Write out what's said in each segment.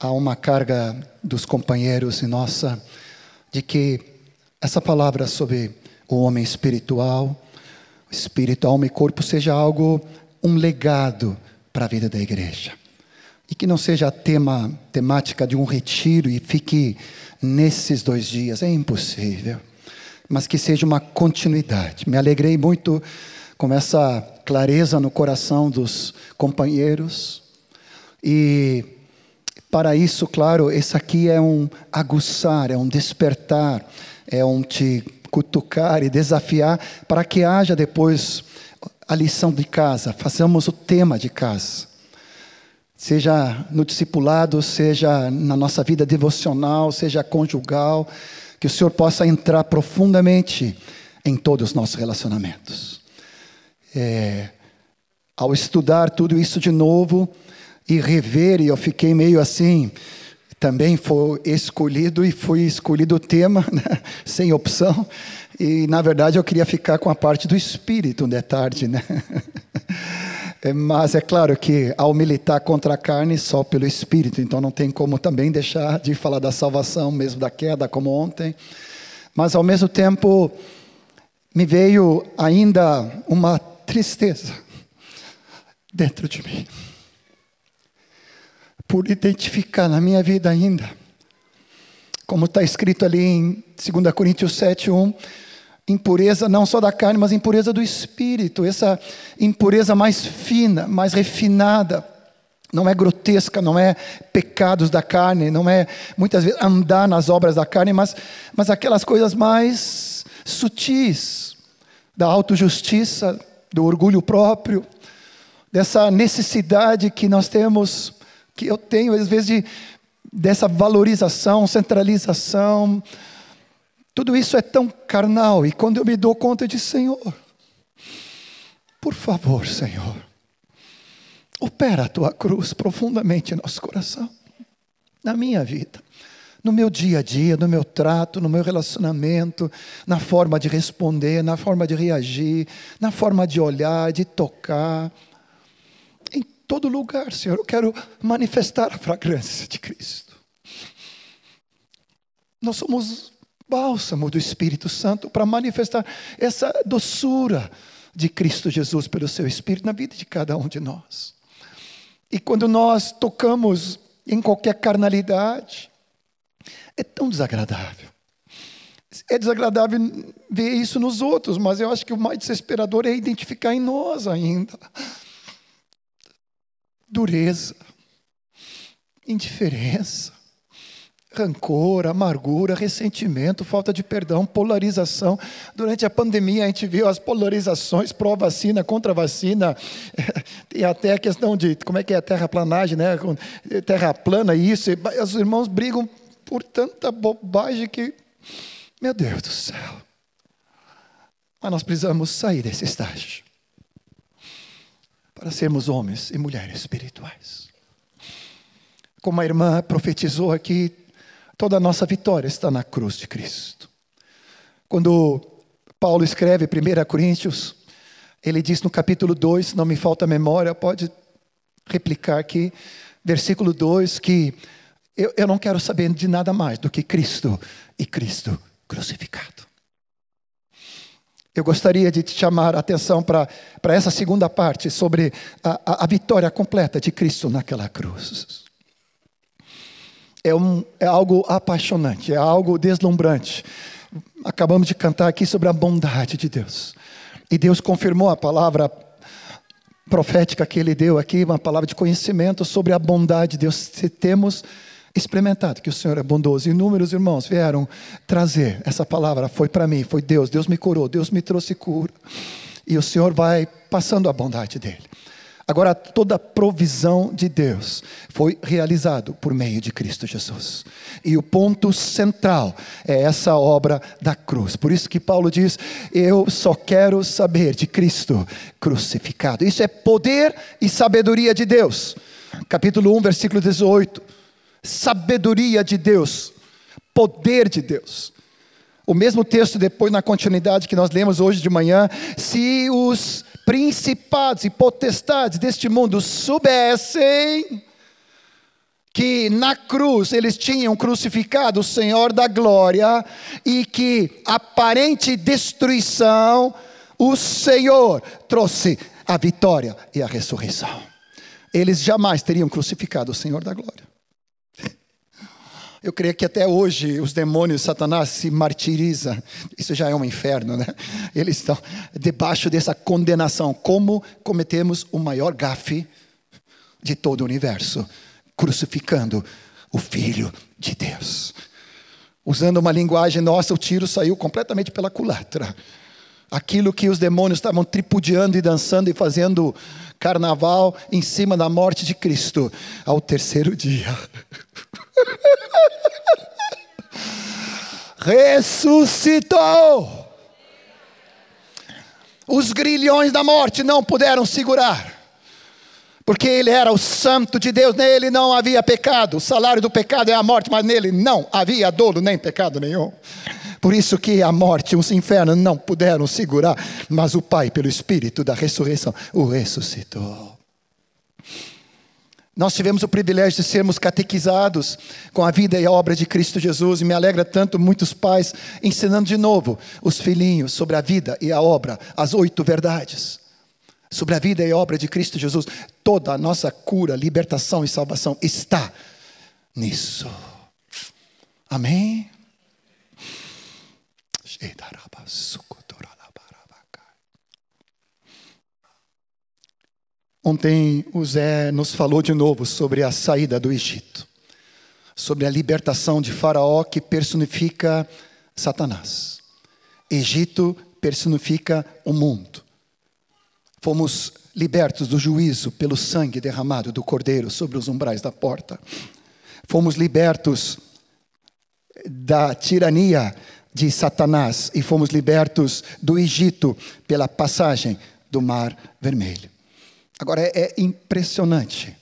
há uma carga dos companheiros e nossa, de que essa palavra sobre o homem espiritual, espírito, alma e corpo, seja algo, um legado para a vida da igreja. E que não seja a temática de um retiro e fique nesses 2 dias, é impossível. Mas que seja uma continuidade. Me alegrei muito com essa clareza no coração dos companheiros. E para isso, claro, esse aqui é um aguçar, é um despertar, é um te cutucar e desafiar para que haja depois a lição de casa, façamos o tema de casa. Seja no discipulado, seja na nossa vida devocional, seja conjugal, que o Senhor possa entrar profundamente em todos os nossos relacionamentos. Ao estudar tudo isso de novo e rever, e eu fiquei meio assim, também foi escolhido o tema, né? Sem opção, e na verdade eu queria ficar com a parte do Espírito de tarde, né? Mas é claro que ao militar contra a carne, só pelo Espírito, então não tem como também deixar de falar da salvação, mesmo da queda, como ontem. Mas ao mesmo tempo, me veio ainda uma tristeza dentro de mim, por identificar na minha vida ainda, como está escrito ali em 2 Coríntios 7:1, impureza não só da carne, mas impureza do espírito, essa impureza mais fina, mais refinada, não é grotesca, não é pecados da carne, não é muitas vezes andar nas obras da carne, mas aquelas coisas mais sutis, da autojustiça, do orgulho próprio, dessa necessidade que nós temos, que eu tenho às vezes dessa valorização, centralização. Tudo isso é tão carnal, e quando eu me dou conta de Senhor, por favor, Senhor, opera a Tua cruz profundamente em nosso coração, na minha vida, no meu dia a dia, no meu trato, no meu relacionamento, na forma de responder, na forma de reagir, na forma de olhar, de tocar, em todo lugar, Senhor, eu quero manifestar a fragrância de Cristo. Nós somos bálsamo do Espírito Santo para manifestar essa doçura de Cristo Jesus pelo seu Espírito na vida de cada um de nós. E quando nós tocamos em qualquer carnalidade, é tão desagradável. É desagradável ver isso nos outros, mas eu acho que o mais desesperador é identificar em nós ainda dureza, indiferença, rancor, amargura, ressentimento, falta de perdão, polarização. Durante a pandemia a gente viu as polarizações pró-vacina, contra vacina. Tem até a questão de, como é que é a terraplanagem, né? Terra plana, isso. E os irmãos brigam por tanta bobagem que, meu Deus do céu. Mas nós precisamos sair desse estágio para sermos homens e mulheres espirituais. Como a irmã profetizou aqui, toda a nossa vitória está na cruz de Cristo. Quando Paulo escreve 1 Coríntios, ele diz no capítulo 2, não me falta memória, pode replicar aqui, versículo 2, que eu não quero saber de nada mais do que Cristo e Cristo crucificado. Eu gostaria de te chamar a atenção para essa segunda parte, sobre a vitória completa de Cristo naquela cruz. É algo apaixonante, é algo deslumbrante. Acabamos de cantar aqui sobre a bondade de Deus. E Deus confirmou a palavra profética que Ele deu aqui, uma palavra de conhecimento sobre a bondade de Deus. Se temos experimentado que o Senhor é bondoso. Inúmeros irmãos vieram trazer essa palavra. Foi para mim, foi Deus. Deus me curou, Deus me trouxe cura. E o Senhor vai passando a bondade dEle. Agora, toda a provisão de Deus foi realizado por meio de Cristo Jesus. E o ponto central é essa obra da cruz. Por isso que Paulo diz, eu só quero saber de Cristo crucificado. Isso é poder e sabedoria de Deus. Capítulo 1, versículo 18. Sabedoria de Deus, poder de Deus. O mesmo texto depois na continuidade que nós lemos hoje de manhã, se os principados e potestades deste mundo soubessem que na cruz eles tinham crucificado o Senhor da glória, e que aparente destruição, o Senhor trouxe a vitória e a ressurreição. Eles jamais teriam crucificado o Senhor da glória. Eu creio que até hoje os demônios, Satanás se martiriza. Isso já é um inferno, né? Eles estão debaixo dessa condenação. Como cometemos o maior gafe de todo o universo, crucificando o Filho de Deus. Usando uma linguagem nossa, o tiro saiu completamente pela culatra. Aquilo que os demônios estavam tripudiando e dançando e fazendo carnaval em cima da morte de Cristo, ao terceiro dia ressuscitou. Os grilhões da morte não puderam segurar, porque ele era o santo de Deus, nele não havia pecado. O salário do pecado é a morte, mas nele não havia dolo nem pecado nenhum. Por isso que a morte e os infernos não puderam segurar, mas o Pai, pelo Espírito da ressurreição, o ressuscitou. Nós tivemos o privilégio de sermos catequizados com a vida e a obra de Cristo Jesus, e me alegra tanto muitos pais ensinando de novo os filhinhos sobre a vida e a obra, as 8 verdades, sobre a vida e a obra de Cristo Jesus. Toda a nossa cura, libertação e salvação está nisso. Amém? Ontem o Zé nos falou de novo sobre a saída do Egito, sobre a libertação de Faraó, que personifica Satanás. Egito personifica o mundo. Fomos libertos do juízo pelo sangue derramado do Cordeiro sobre os umbrais da porta. Fomos libertos da tirania de Satanás e fomos libertos do Egito pela passagem do Mar Vermelho. Agora é impressionante,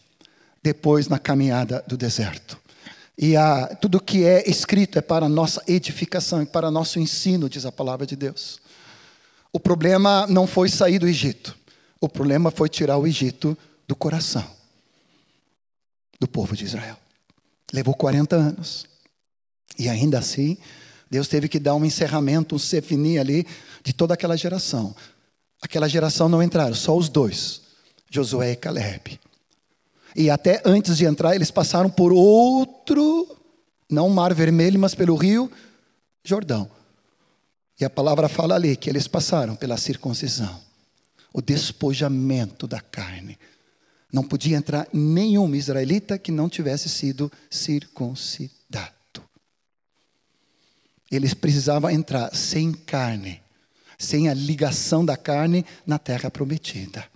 depois na caminhada do deserto. E tudo que é escrito é para a nossa edificação e para nosso ensino, diz a palavra de Deus. O problema não foi sair do Egito. O problema foi tirar o Egito do coração do povo de Israel. Levou 40 anos. E ainda assim, Deus teve que dar um encerramento, um sefini ali, de toda aquela geração. Aquela geração não entraram, só os 2. Josué e Caleb. E até antes de entrar, eles passaram por outro, não o Mar Vermelho, mas pelo rio Jordão. E a palavra fala ali que eles passaram pela circuncisão, o despojamento da carne. Não podia entrar nenhum israelita que não tivesse sido circuncidado. Eles precisavam entrar sem carne, sem a ligação da carne na terra prometida.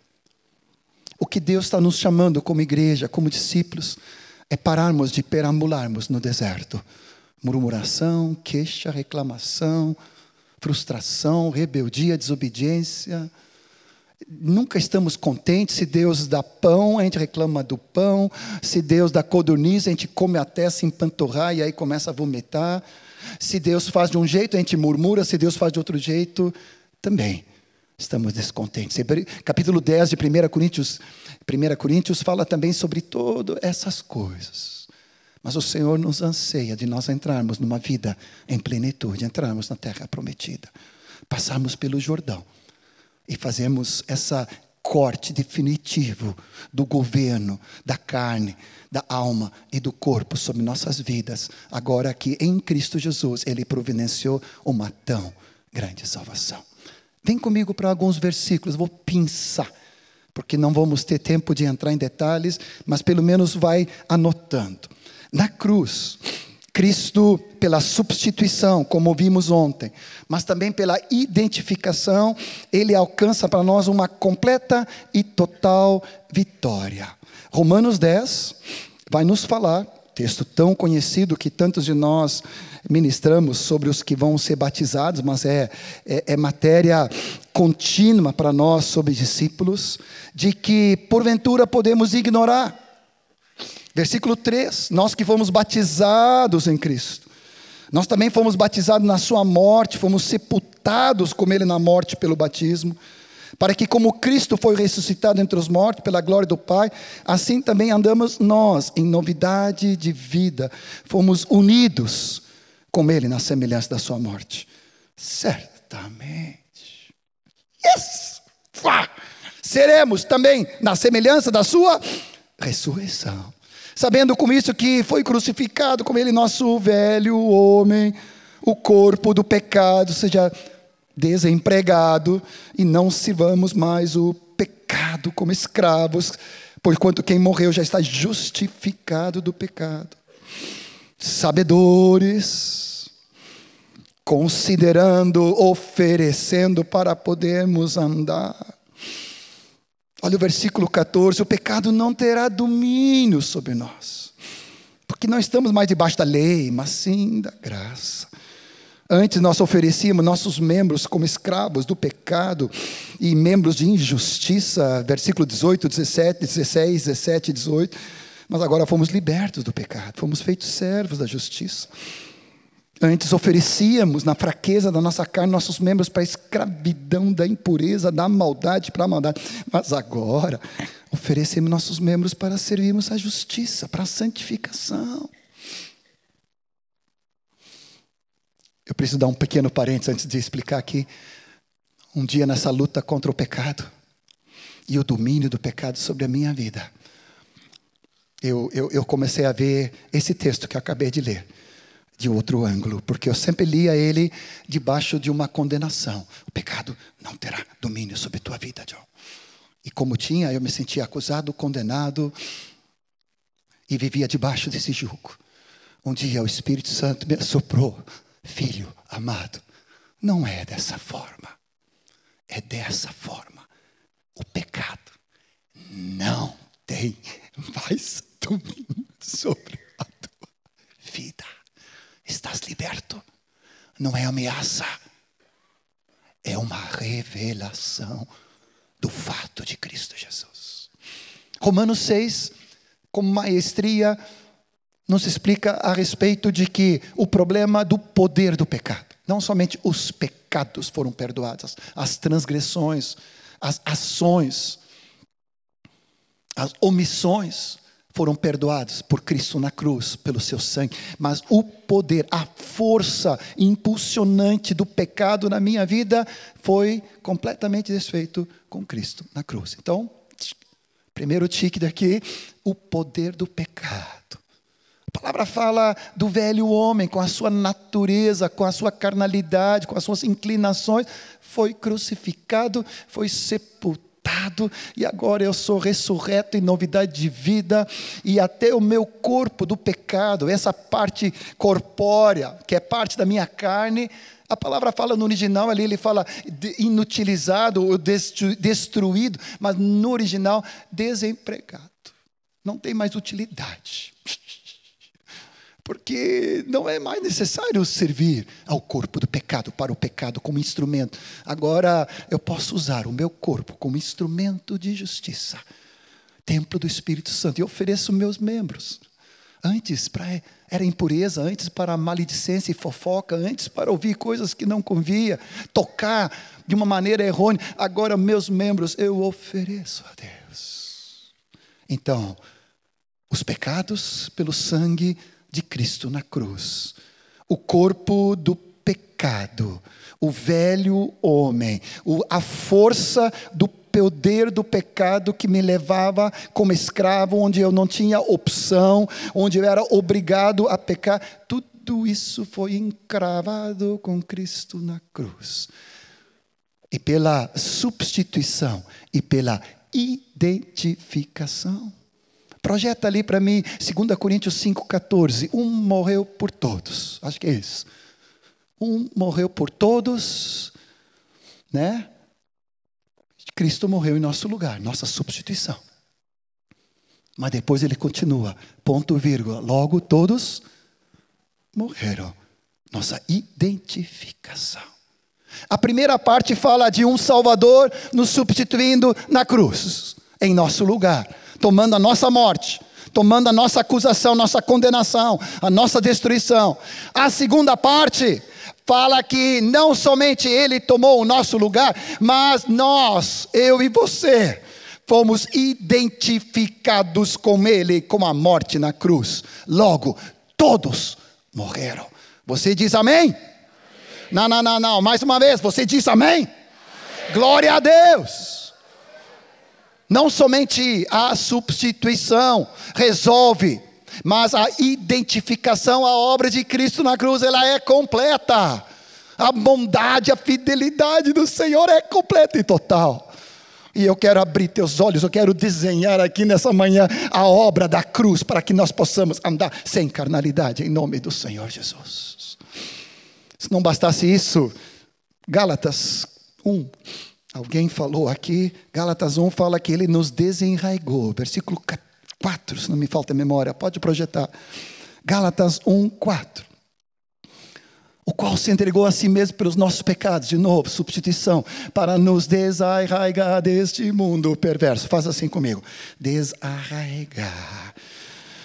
O que Deus está nos chamando como igreja, como discípulos, é pararmos de perambularmos no deserto. Murmuração, queixa, reclamação, frustração, rebeldia, desobediência. Nunca estamos contentes. Se Deus dá pão, a gente reclama do pão. Se Deus dá codorniz, a gente come até se empanturrar e aí começa a vomitar. Se Deus faz de um jeito, a gente murmura. Se Deus faz de outro jeito, também estamos descontentes. Capítulo 10 de 1 Coríntios fala também sobre todas essas coisas. Mas o Senhor nos anseia de nós entrarmos numa vida em plenitude, entrarmos na terra prometida, passarmos pelo Jordão e fazermos essa corte definitivo do governo, da carne, da alma e do corpo sobre nossas vidas, agora que em Cristo Jesus Ele providenciou uma tão grande salvação. Vem comigo para alguns versículos, vou pensar, porque não vamos ter tempo de entrar em detalhes, mas pelo menos vai anotando. Na cruz, Cristo, pela substituição, como vimos ontem, mas também pela identificação, Ele alcança para nós uma completa e total vitória. Romanos 10 vai nos falar, texto tão conhecido que tantos de nós ministramos sobre os que vão ser batizados, mas é matéria contínua para nós sobre discípulos, de que porventura podemos ignorar. Versículo 3, nós que fomos batizados em Cristo, nós também fomos batizados na sua morte, fomos sepultados com Ele na morte pelo batismo, Para que como Cristo foi ressuscitado entre os mortos pela glória do Pai, assim também andamos nós em novidade de vida. Fomos unidos com Ele na semelhança da sua morte. Certamente. Yes! Seremos também na semelhança da sua ressurreição. Sabendo com isso que foi crucificado com Ele nosso velho homem, o corpo do pecado seja desempregado, e não sirvamos mais o pecado como escravos, porquanto quem morreu já está justificado do pecado. Sabedores, considerando, oferecendo para podermos andar. Olha o versículo 14, o pecado não terá domínio sobre nós, porque não estamos mais debaixo da lei, mas sim da graça. Antes nós oferecíamos nossos membros como escravos do pecado e membros de injustiça, versículo 18, 17, 16, 17 e 18. Mas agora fomos libertos do pecado, fomos feitos servos da justiça. Antes oferecíamos na fraqueza da nossa carne nossos membros para a escravidão da impureza, da maldade para a maldade. Mas agora oferecemos nossos membros para servirmos a justiça, para a santificação. Eu preciso dar um pequeno parênteses antes de explicar aqui. Um dia nessa luta contra o pecado e o domínio do pecado sobre a minha vida, eu comecei a ver esse texto que eu acabei de ler de outro ângulo, porque eu sempre lia ele debaixo de uma condenação. O pecado não terá domínio sobre a tua vida, John. E como tinha, eu me sentia acusado, condenado e vivia debaixo desse jugo. Um dia o Espírito Santo me assoprou: filho amado, não é dessa forma, é dessa forma. O pecado não tem mais domínio sobre a tua vida. Estás liberto. Não é ameaça, é uma revelação do fato de Cristo Jesus. Romanos 6, com maestria, nos explica a respeito de que o problema do poder do pecado, não somente os pecados foram perdoados, as transgressões, as ações, as omissões foram perdoados por Cristo na cruz, pelo seu sangue, mas o poder, a força impulsionante do pecado na minha vida foi completamente desfeito com Cristo na cruz. Então, primeiro tique daqui, o poder do pecado. A palavra fala do velho homem, com a sua natureza, com a sua carnalidade, com as suas inclinações, foi crucificado, foi sepultado, e agora eu sou ressurreto em novidade de vida, e até o meu corpo do pecado, essa parte corpórea, que é parte da minha carne, a palavra fala no original ali, ele fala inutilizado ou destruído, mas no original, desempregado. Não tem mais utilidade. Porque não é mais necessário servir ao corpo do pecado, para o pecado como instrumento. Agora eu posso usar o meu corpo como instrumento de justiça, templo do Espírito Santo, e ofereço meus membros. Antes era impureza, antes para maledicência e fofoca, antes para ouvir coisas que não convia, tocar de uma maneira errônea. Agora meus membros eu ofereço a Deus. Então, os pecados pelo sangue de Cristo na cruz, o corpo do pecado, o velho homem, a força do poder do pecado que me levava como escravo, onde eu não tinha opção, onde eu era obrigado a pecar, tudo isso foi encravado com Cristo na cruz. E pela substituição e pela identificação. Projeta ali para mim, 2 Coríntios 5,14. Um morreu por todos. Acho que é isso. Um morreu por todos, né? Cristo morreu em nosso lugar, nossa substituição. Mas depois ele continua, ponto, vírgula. Logo todos morreram. Nossa identificação. A primeira parte fala de um Salvador nos substituindo na cruz, em nosso lugar, tomando a nossa morte, tomando a nossa acusação, nossa condenação, a nossa destruição. A segunda parte fala que não somente Ele tomou o nosso lugar, mas nós, eu e você, fomos identificados com Ele, com a morte na cruz. Logo, todos morreram. Você diz amém? Não. Mais uma vez, você diz amém? Glória a Deus. Não somente a substituição resolve, mas a identificação à obra de Cristo na cruz, ela é completa. A bondade, a fidelidade do Senhor é completa e total. E eu quero abrir teus olhos, eu quero desenhar aqui nessa manhã a obra da cruz, para que nós possamos andar sem carnalidade, em nome do Senhor Jesus. Se não bastasse isso, Gálatas 1, alguém falou aqui, Gálatas 1 fala que Ele nos desenraigou, versículo 4, se não me falta a memória, pode projetar. Gálatas 1, 4. O qual se entregou a si mesmo pelos nossos pecados, de novo, substituição, para nos desarraigar deste mundo perverso. Faz assim comigo. Desarraigar.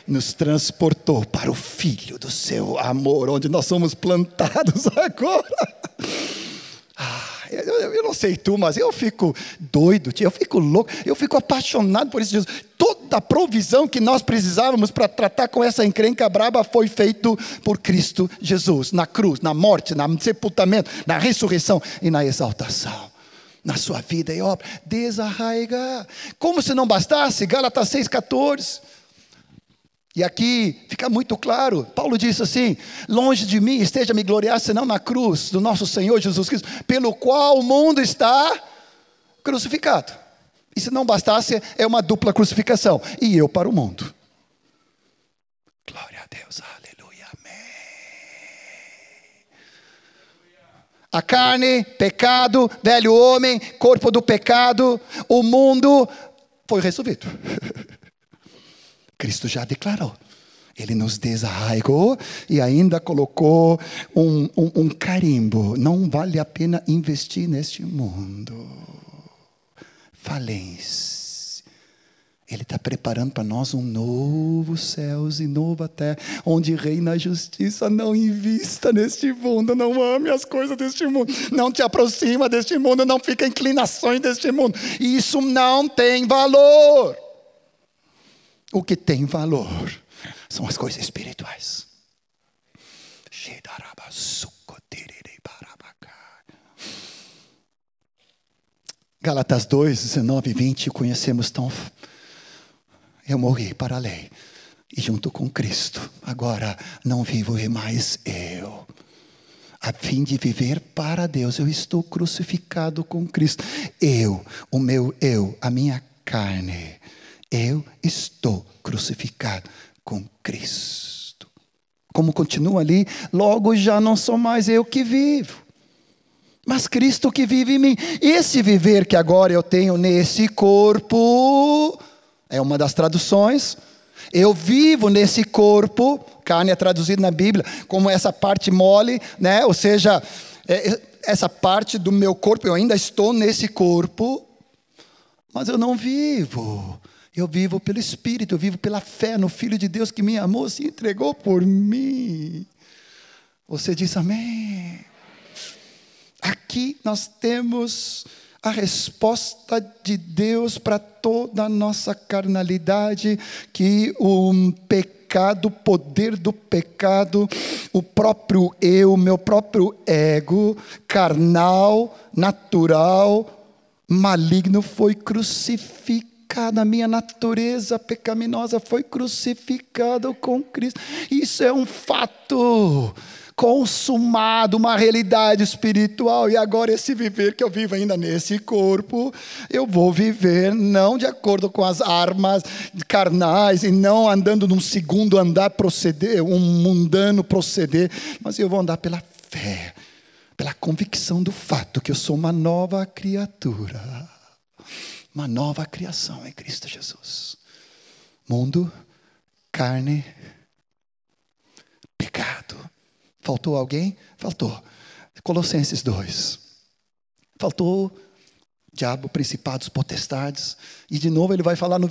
Nos transportou para o Filho do seu amor, onde nós somos plantados agora. Eu não sei tu, mas eu fico doido, eu fico louco, eu fico apaixonado por isso. Toda a provisão que nós precisávamos para tratar com essa encrenca braba foi feito por Cristo Jesus, na cruz, na morte, no sepultamento, na ressurreição e na exaltação. Na sua vida e obra, desarraigar. Como se não bastasse, Gálatas 6,14. E aqui fica muito claro, Paulo disse assim: longe de mim esteja me gloriar, senão na cruz do nosso Senhor Jesus Cristo, pelo qual o mundo está crucificado. E se não bastasse, é uma dupla crucificação, e eu para o mundo. Glória a Deus, aleluia, amém. A carne, pecado, velho homem, corpo do pecado, o mundo foi resolvido. Cristo já declarou. Ele nos desarraigou e ainda colocou um carimbo. Não vale a pena investir neste mundo. Falência. Ele está preparando para nós um novo céus e nova terra, onde reina a justiça. Não invista neste mundo, não ame as coisas deste mundo, não te aproxima deste mundo, não fica em inclinações deste mundo. Isso não tem valor. O que tem valor são as coisas espirituais. Gálatas 2, 19 e 20, conhecemos tão... Eu morri para a lei, e junto com Cristo, agora não vivo mais eu. A fim de viver para Deus, eu estou crucificado com Cristo. O meu eu, a minha carne... Eu estou crucificado com Cristo. Como continua ali, logo já não sou mais eu que vivo, mas Cristo que vive em mim. Esse viver que agora eu tenho nesse corpo, é uma das traduções. Eu vivo nesse corpo, carne é traduzido na Bíblia como essa parte mole, né? Ou seja, essa parte do meu corpo, eu ainda estou nesse corpo, mas eu não vivo. Eu vivo pelo Espírito, eu vivo pela fé no Filho de Deus que me amou, se entregou por mim. Você diz amém? Aqui nós temos a resposta de Deus para toda a nossa carnalidade, que o pecado, o poder do pecado, o próprio eu, meu próprio ego, carnal, natural, maligno, foi crucificado. A minha natureza pecaminosa foi crucificada com Cristo. Isso é um fato consumado, uma realidade espiritual. E agora esse viver que eu vivo ainda nesse corpo, eu vou viver não de acordo com as armas carnais, e não andando num segundo andar proceder, um mundano proceder, mas eu vou andar pela fé, pela convicção do fato que eu sou uma nova criatura. Uma nova criação em Cristo Jesus. Mundo, carne, pecado. Faltou alguém? Faltou. Colossenses 2. Faltou diabo, principados, potestades. E de novo ele vai falar no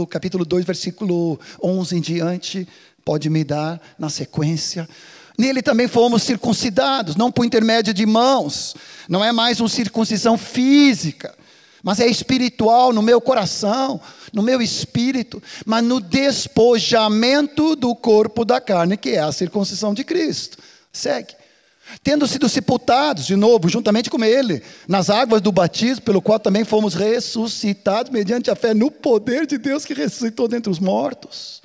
capítulo 2, versículo 11 em diante. Pode me dar na sequência. Nele também fomos circuncidados, não por intermédio de mãos. Não é mais uma circuncisão física, mas é espiritual no meu coração, no meu espírito, mas no despojamento do corpo da carne, que é a circuncisão de Cristo. Segue. Tendo sido sepultados de novo, juntamente com Ele, nas águas do batismo, pelo qual também fomos ressuscitados, mediante a fé no poder de Deus que ressuscitou dentre os mortos.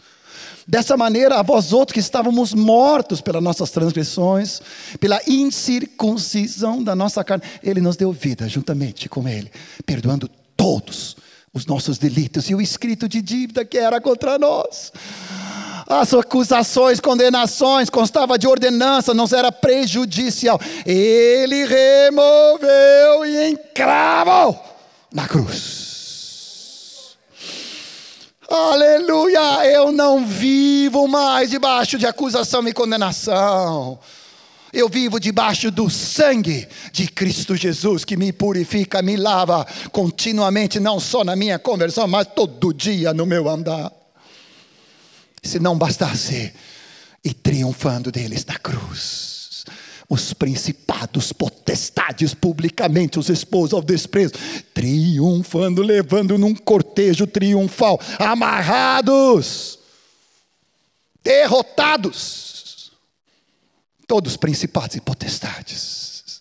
Dessa maneira, a vós outros que estávamos mortos pelas nossas transgressões, pela incircuncisão da nossa carne, Ele nos deu vida juntamente com Ele, perdoando todos os nossos delitos e o escrito de dívida que era contra nós. As acusações, condenações, constava de ordenança, não era prejudicial. Ele removeu e encravou na cruz. Aleluia, eu não vivo mais debaixo de acusação e condenação. Eu vivo debaixo do sangue de Cristo Jesus, que me purifica, me lava continuamente, não só na minha conversão, mas todo dia no meu andar. Se não bastasse, e triunfando deles na cruz, os principados, potestades, publicamente os expôs ao desprezo, triunfando, levando num cortejo triunfal, amarrados, derrotados, todos principados e potestades.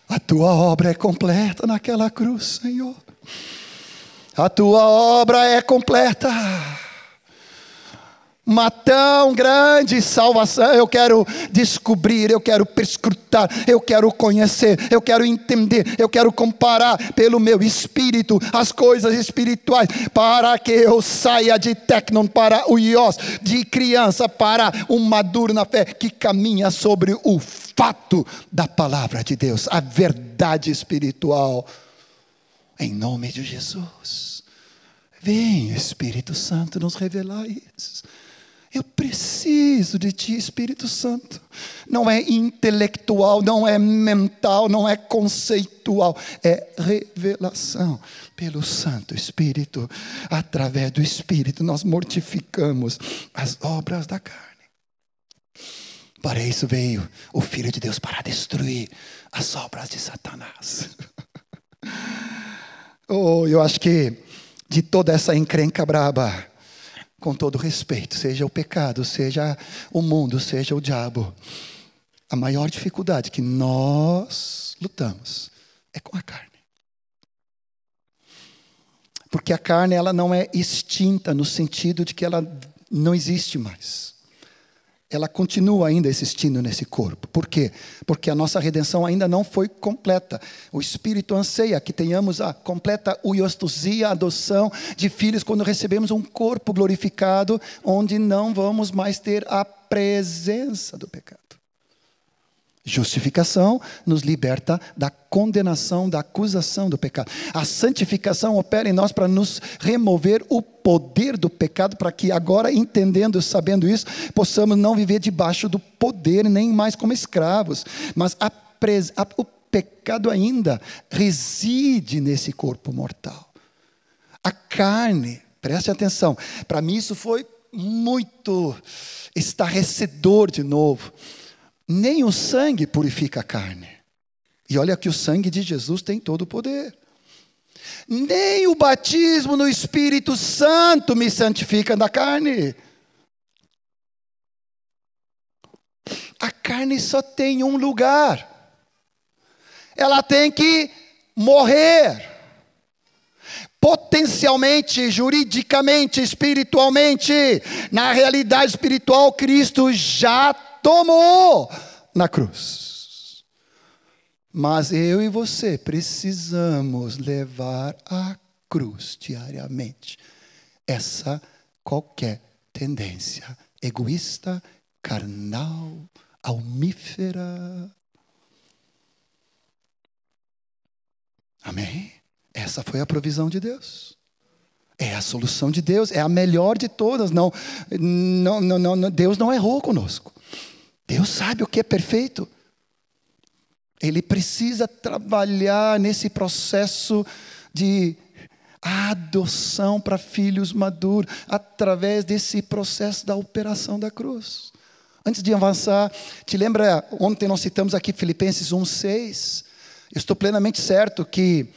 A tua obra é completa naquela cruz, Senhor. A tua obra é completa. Uma tão grande salvação. Eu quero descobrir, eu quero perscrutar, eu quero conhecer, eu quero entender, eu quero comparar pelo meu espírito as coisas espirituais, para que eu saia de tecnon para o ios, de criança para um maduro na fé, que caminha sobre o fato da palavra de Deus, a verdade espiritual, em nome de Jesus. Vem, Espírito Santo, nos revelar isso. Eu preciso de ti, Espírito Santo. Não é intelectual, não é mental, não é conceitual. É revelação pelo Santo Espírito. Através do Espírito nós mortificamos as obras da carne. Para isso veio o Filho de Deus, para destruir as obras de Satanás. Eu acho que de toda essa encrenca braba, com todo respeito, seja o pecado, seja o mundo, seja o diabo, a maior dificuldade que nós lutamos é com a carne. Porque a carne, ela não é extinta no sentido de que ela não existe mais. Ela continua ainda existindo nesse corpo. Por quê? Porque a nossa redenção ainda não foi completa. O Espírito anseia que tenhamos a completa huiostosia, a adoção de filhos, quando recebemos um corpo glorificado, onde não vamos mais ter a presença do pecado. Justificação nos liberta da condenação, da acusação do pecado. A santificação opera em nós para nos remover o poder do pecado, para que agora, entendendo, sabendo isso, possamos não viver debaixo do poder, nem mais como escravos. Mas o pecado ainda reside nesse corpo mortal. A carne, preste atenção, para mim isso foi muito estarrecedor de novo. Nem o sangue purifica a carne. E olha que o sangue de Jesus tem todo o poder. Nem o batismo no Espírito Santo me santifica da carne. A carne só tem um lugar. Ela tem que morrer. Potencialmente, juridicamente, espiritualmente. Na realidade espiritual, Cristo já tomou na cruz. Mas eu e você precisamos levar a cruz diariamente. Essa qualquer tendência egoísta, carnal, almífera. Amém? Essa foi a provisão de Deus. É a solução de Deus, é a melhor de todas. Não, Deus não errou conosco. Deus sabe o que é perfeito. Ele precisa trabalhar nesse processo de a adoção para filhos maduros, através desse processo da operação da cruz. Antes de avançar, te lembra, ontem nós citamos aqui Filipenses 1:6. Eu estou plenamente certo que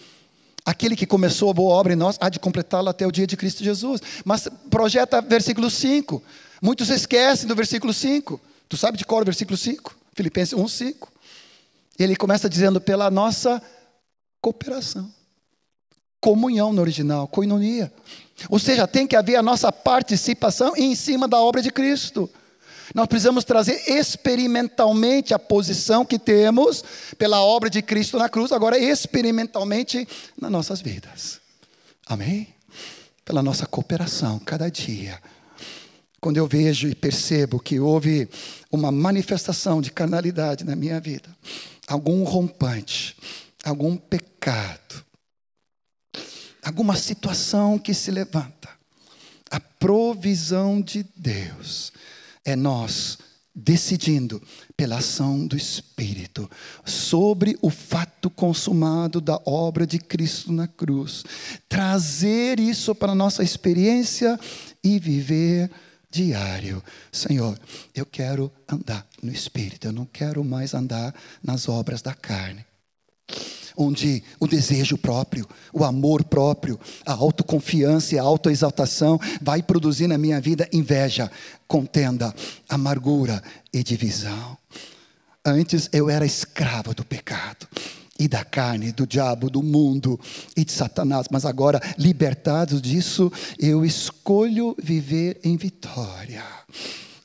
aquele que começou a boa obra em nós há de completá-la até o dia de Cristo Jesus. Mas projeta versículo 5. Muitos esquecem do versículo 5. Tu sabe de cor o versículo 5? Filipenses 1:5. Ele começa dizendo, pela nossa cooperação. Comunhão no original, koinonia. Ou seja, tem que haver a nossa participação em cima da obra de Cristo. Nós precisamos trazer experimentalmente a posição que temos pela obra de Cristo na cruz, agora experimentalmente nas nossas vidas. Amém? Pela nossa cooperação, cada dia. Quando eu vejo e percebo que houve uma manifestação de carnalidade na minha vida, algum rompante, algum pecado, alguma situação que se levanta, a provisão de Deus é nós decidindo pela ação do Espírito sobre o fato consumado da obra de Cristo na cruz, trazer isso para a nossa experiência e viver diário. Senhor, eu quero andar no Espírito, eu não quero mais andar nas obras da carne, onde o desejo próprio, o amor próprio, a autoconfiança e a autoexaltação vai produzir na minha vida inveja, contenda, amargura e divisão. Antes eu era escravo do pecado e da carne, do diabo, do mundo e de Satanás, mas agora, libertado disso, eu escolho viver em vitória.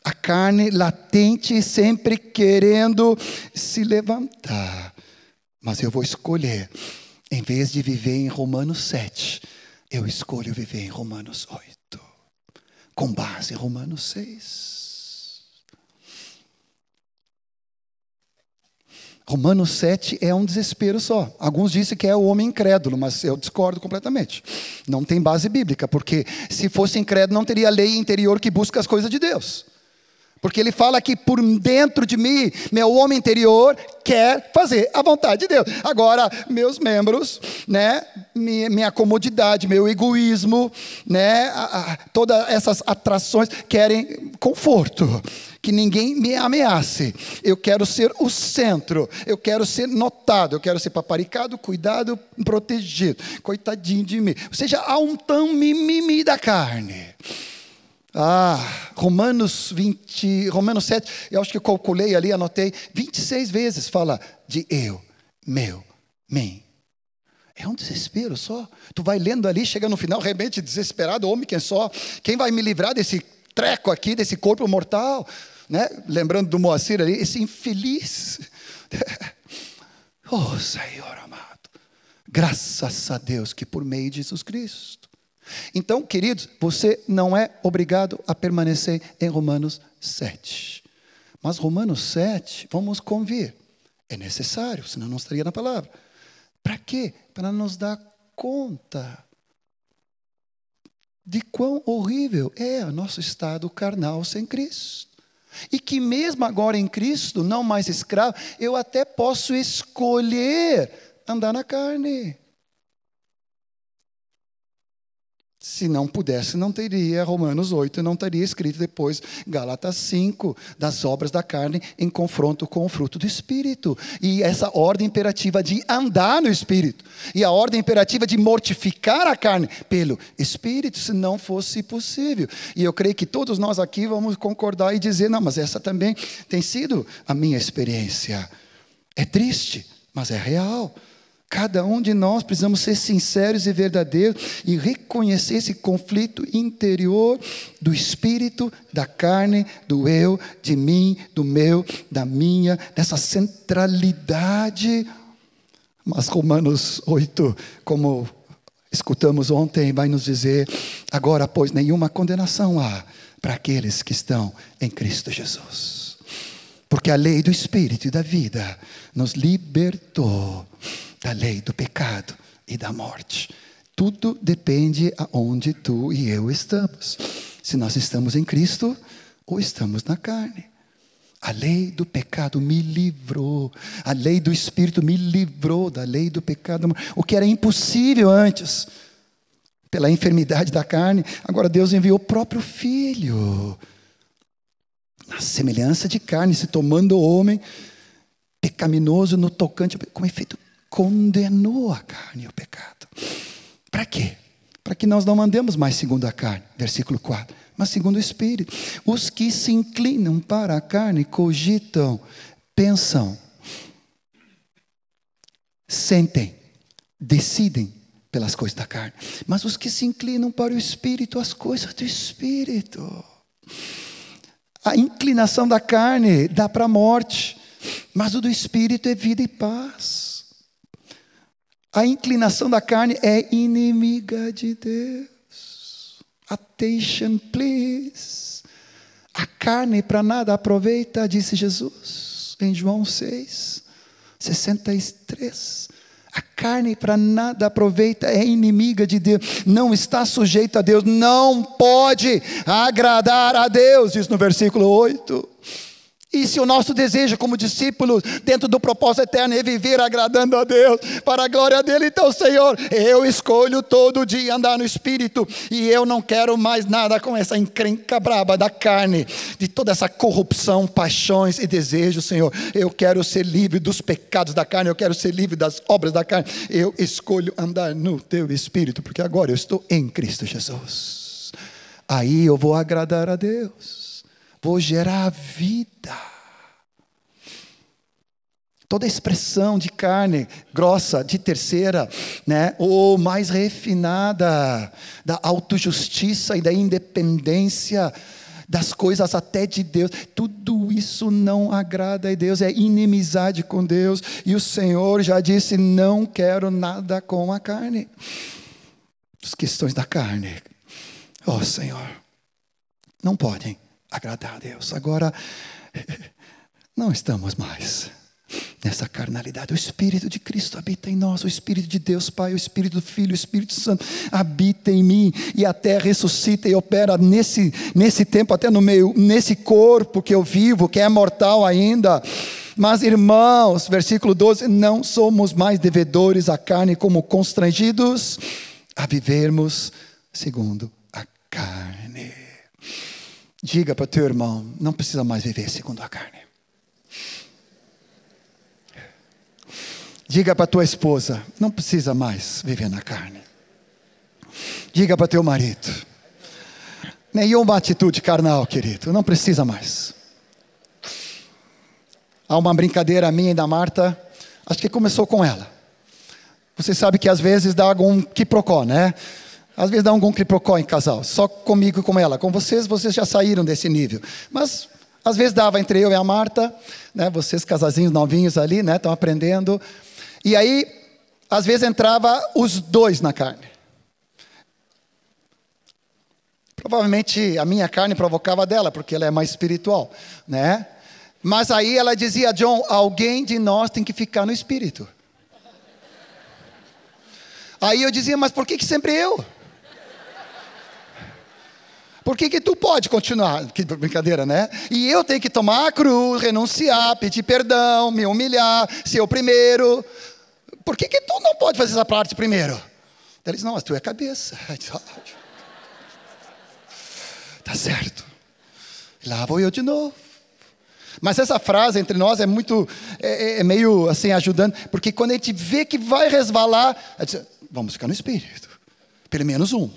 A carne latente sempre querendo se levantar. Mas eu vou escolher, em vez de viver em Romanos 7, eu escolho viver em Romanos 8, com base em Romanos 6. Romanos 7 é um desespero só. Alguns dizem que é o homem incrédulo, mas eu discordo completamente. Não tem base bíblica, porque se fosse incrédulo não teria lei interior que busca as coisas de Deus. Porque ele fala que por dentro de mim, meu homem interior quer fazer a vontade de Deus. Agora, meus membros, né, minha comodidade, meu egoísmo, né, todas essas atrações querem conforto. Que ninguém me ameace. Eu quero ser o centro. Eu quero ser notado. Eu quero ser paparicado, cuidado, protegido. Coitadinho de mim. Ou seja, há um tão mimimi da carne. Romanos 7, eu acho que eu calculei ali, anotei, 26 vezes fala de eu, meu, mim. É um desespero só. Tu vai lendo ali, chega no final, realmente desesperado, homem, quem vai me livrar desse treco aqui, desse corpo mortal? Né? Lembrando do Moacir ali, esse infeliz. Oh, Senhor amado, graças a Deus que por meio de Jesus Cristo. Então, queridos, você não é obrigado a permanecer em Romanos 7. Mas Romanos 7, vamos convir, é necessário, senão não estaria na palavra. Para quê? Para nos dar conta de quão horrível é o nosso estado carnal sem Cristo. E que mesmo agora em Cristo, não mais escravo, eu até posso escolher andar na carne. Se não pudesse, não teria Romanos 8, não teria escrito depois Gálatas 5, das obras da carne em confronto com o fruto do Espírito. E essa ordem imperativa de andar no Espírito. E a ordem imperativa de mortificar a carne pelo Espírito, se não fosse possível. E eu creio que todos nós aqui vamos concordar e dizer, não, mas essa também tem sido a minha experiência. É triste, mas é real. Cada um de nós precisamos ser sinceros e verdadeiros e reconhecer esse conflito interior do espírito, da carne, do eu, de mim, do meu, da minha, dessa centralidade. Mas Romanos 8, como escutamos ontem, vai nos dizer, agora, pois, nenhuma condenação há para aqueles que estão em Cristo Jesus. Porque a lei do Espírito e da vida nos libertou da lei do pecado e da morte. Tudo depende aonde tu e eu estamos. Se nós estamos em Cristo ou estamos na carne. A lei do pecado me livrou. A lei do Espírito me livrou da lei do pecado. O que era impossível antes. pela enfermidade da carne. Agora Deus enviou o próprio Filho, na semelhança de carne, se tomando homem, pecaminoso no tocante, com efeito, condenou a carne e o pecado. Para quê? Para que nós não andemos mais segundo a carne, versículo 4, mas segundo o Espírito. Os que se inclinam para a carne cogitam, pensam, sentem, decidem pelas coisas da carne. Mas os que se inclinam para o Espírito, as coisas do Espírito. A inclinação da carne dá para a morte, mas o do Espírito é vida e paz. A inclinação da carne é inimiga de Deus. Attention, please. A carne para nada aproveita, disse Jesus em João 6, 63. A carne para nada aproveita, é inimiga de Deus, não está sujeita a Deus, não pode agradar a Deus, diz no versículo 8. E se o nosso desejo como discípulos, dentro do propósito eterno, é viver agradando a Deus, para a glória dEle, então Senhor, eu escolho todo dia andar no Espírito, e eu não quero mais nada com essa encrenca braba da carne, de toda essa corrupção, paixões e desejos, Senhor. Eu quero ser livre dos pecados da carne, eu quero ser livre das obras da carne, eu escolho andar no Teu Espírito, porque agora eu estou em Cristo Jesus. Aí eu vou agradar a Deus. Vou gerar vida. Toda expressão de carne grossa, de terceira, né, ou mais refinada, da autojustiça e da independência, das coisas até de Deus, tudo isso não agrada a Deus, é inimizade com Deus, e o Senhor já disse, não quero nada com a carne. As questões da carne, oh Senhor, não podem agradar a Deus. Agora, não estamos mais nessa carnalidade. O Espírito de Cristo habita em nós. O Espírito de Deus Pai, o Espírito do Filho, o Espírito Santo habita em mim. E até ressuscita e opera nesse tempo, até no meio, nesse corpo que eu vivo, que é mortal ainda. Mas irmãos, versículo 12, não somos mais devedores à carne como constrangidos a vivermos segundo a carne. Diga para o teu irmão, não precisa mais viver segundo a carne. Diga para a tua esposa, não precisa mais viver na carne. Diga para teu marido, nenhuma atitude carnal, querido, não precisa mais. Há uma brincadeira minha e da Marta, acho que começou com ela. Você sabe que às vezes dá algum quiprocó, né? Às vezes dá algum quiprocó em casal, só comigo e com ela. Com vocês já saíram desse nível. Mas às vezes dava entre eu e a Marta, né? Vocês casazinhos novinhos ali, né? Estão aprendendo. E aí, às vezes entrava os dois na carne. Provavelmente a minha carne provocava a dela, porque ela é mais espiritual, né? Mas aí ela dizia, John, alguém de nós tem que ficar no espírito. Aí eu dizia, mas por que sempre eu? Por que tu pode continuar? Que brincadeira, né? E eu tenho que tomar a cruz, renunciar, pedir perdão, me humilhar, ser o primeiro. Por que tu não pode fazer essa parte primeiro? Ela disse, não, mas tu é a cabeça. Tá certo. Lá vou eu de novo. Mas essa frase entre nós é muito, é meio assim ajudando, porque quando a gente vê que vai resvalar, vamos ficar no espírito, pelo menos um.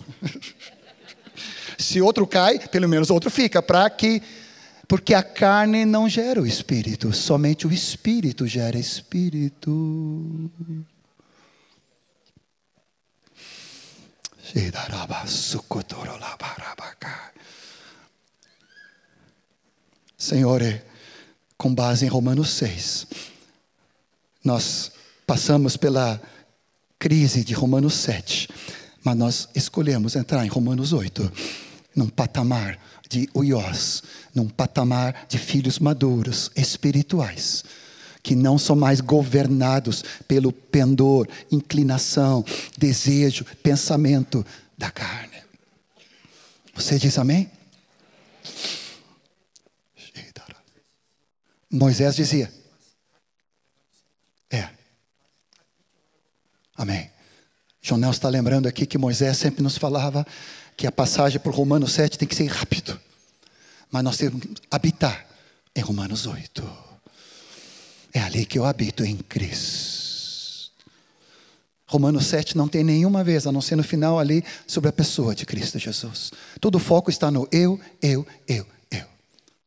Se outro cai, pelo menos outro fica, porque a carne não gera o espírito, somente o espírito gera espírito. Senhor, com base em Romanos 6, nós passamos pela crise de Romanos 7, mas nós escolhemos entrar em Romanos 8, num patamar de uiós, num patamar de filhos maduros, espirituais, que não são mais governados pelo pendor, inclinação, desejo, pensamento da carne. Você diz amém? Moisés dizia. Amém. Jonel está lembrando aqui que Moisés sempre nos falava que a passagem por Romanos 7 tem que ser rápido. Mas nós temos que habitar em Romanos 8. É ali que eu habito em Cristo. Romanos 7 não tem nenhuma vez, a não ser no final ali, sobre a pessoa de Cristo Jesus. Todo o foco está no eu.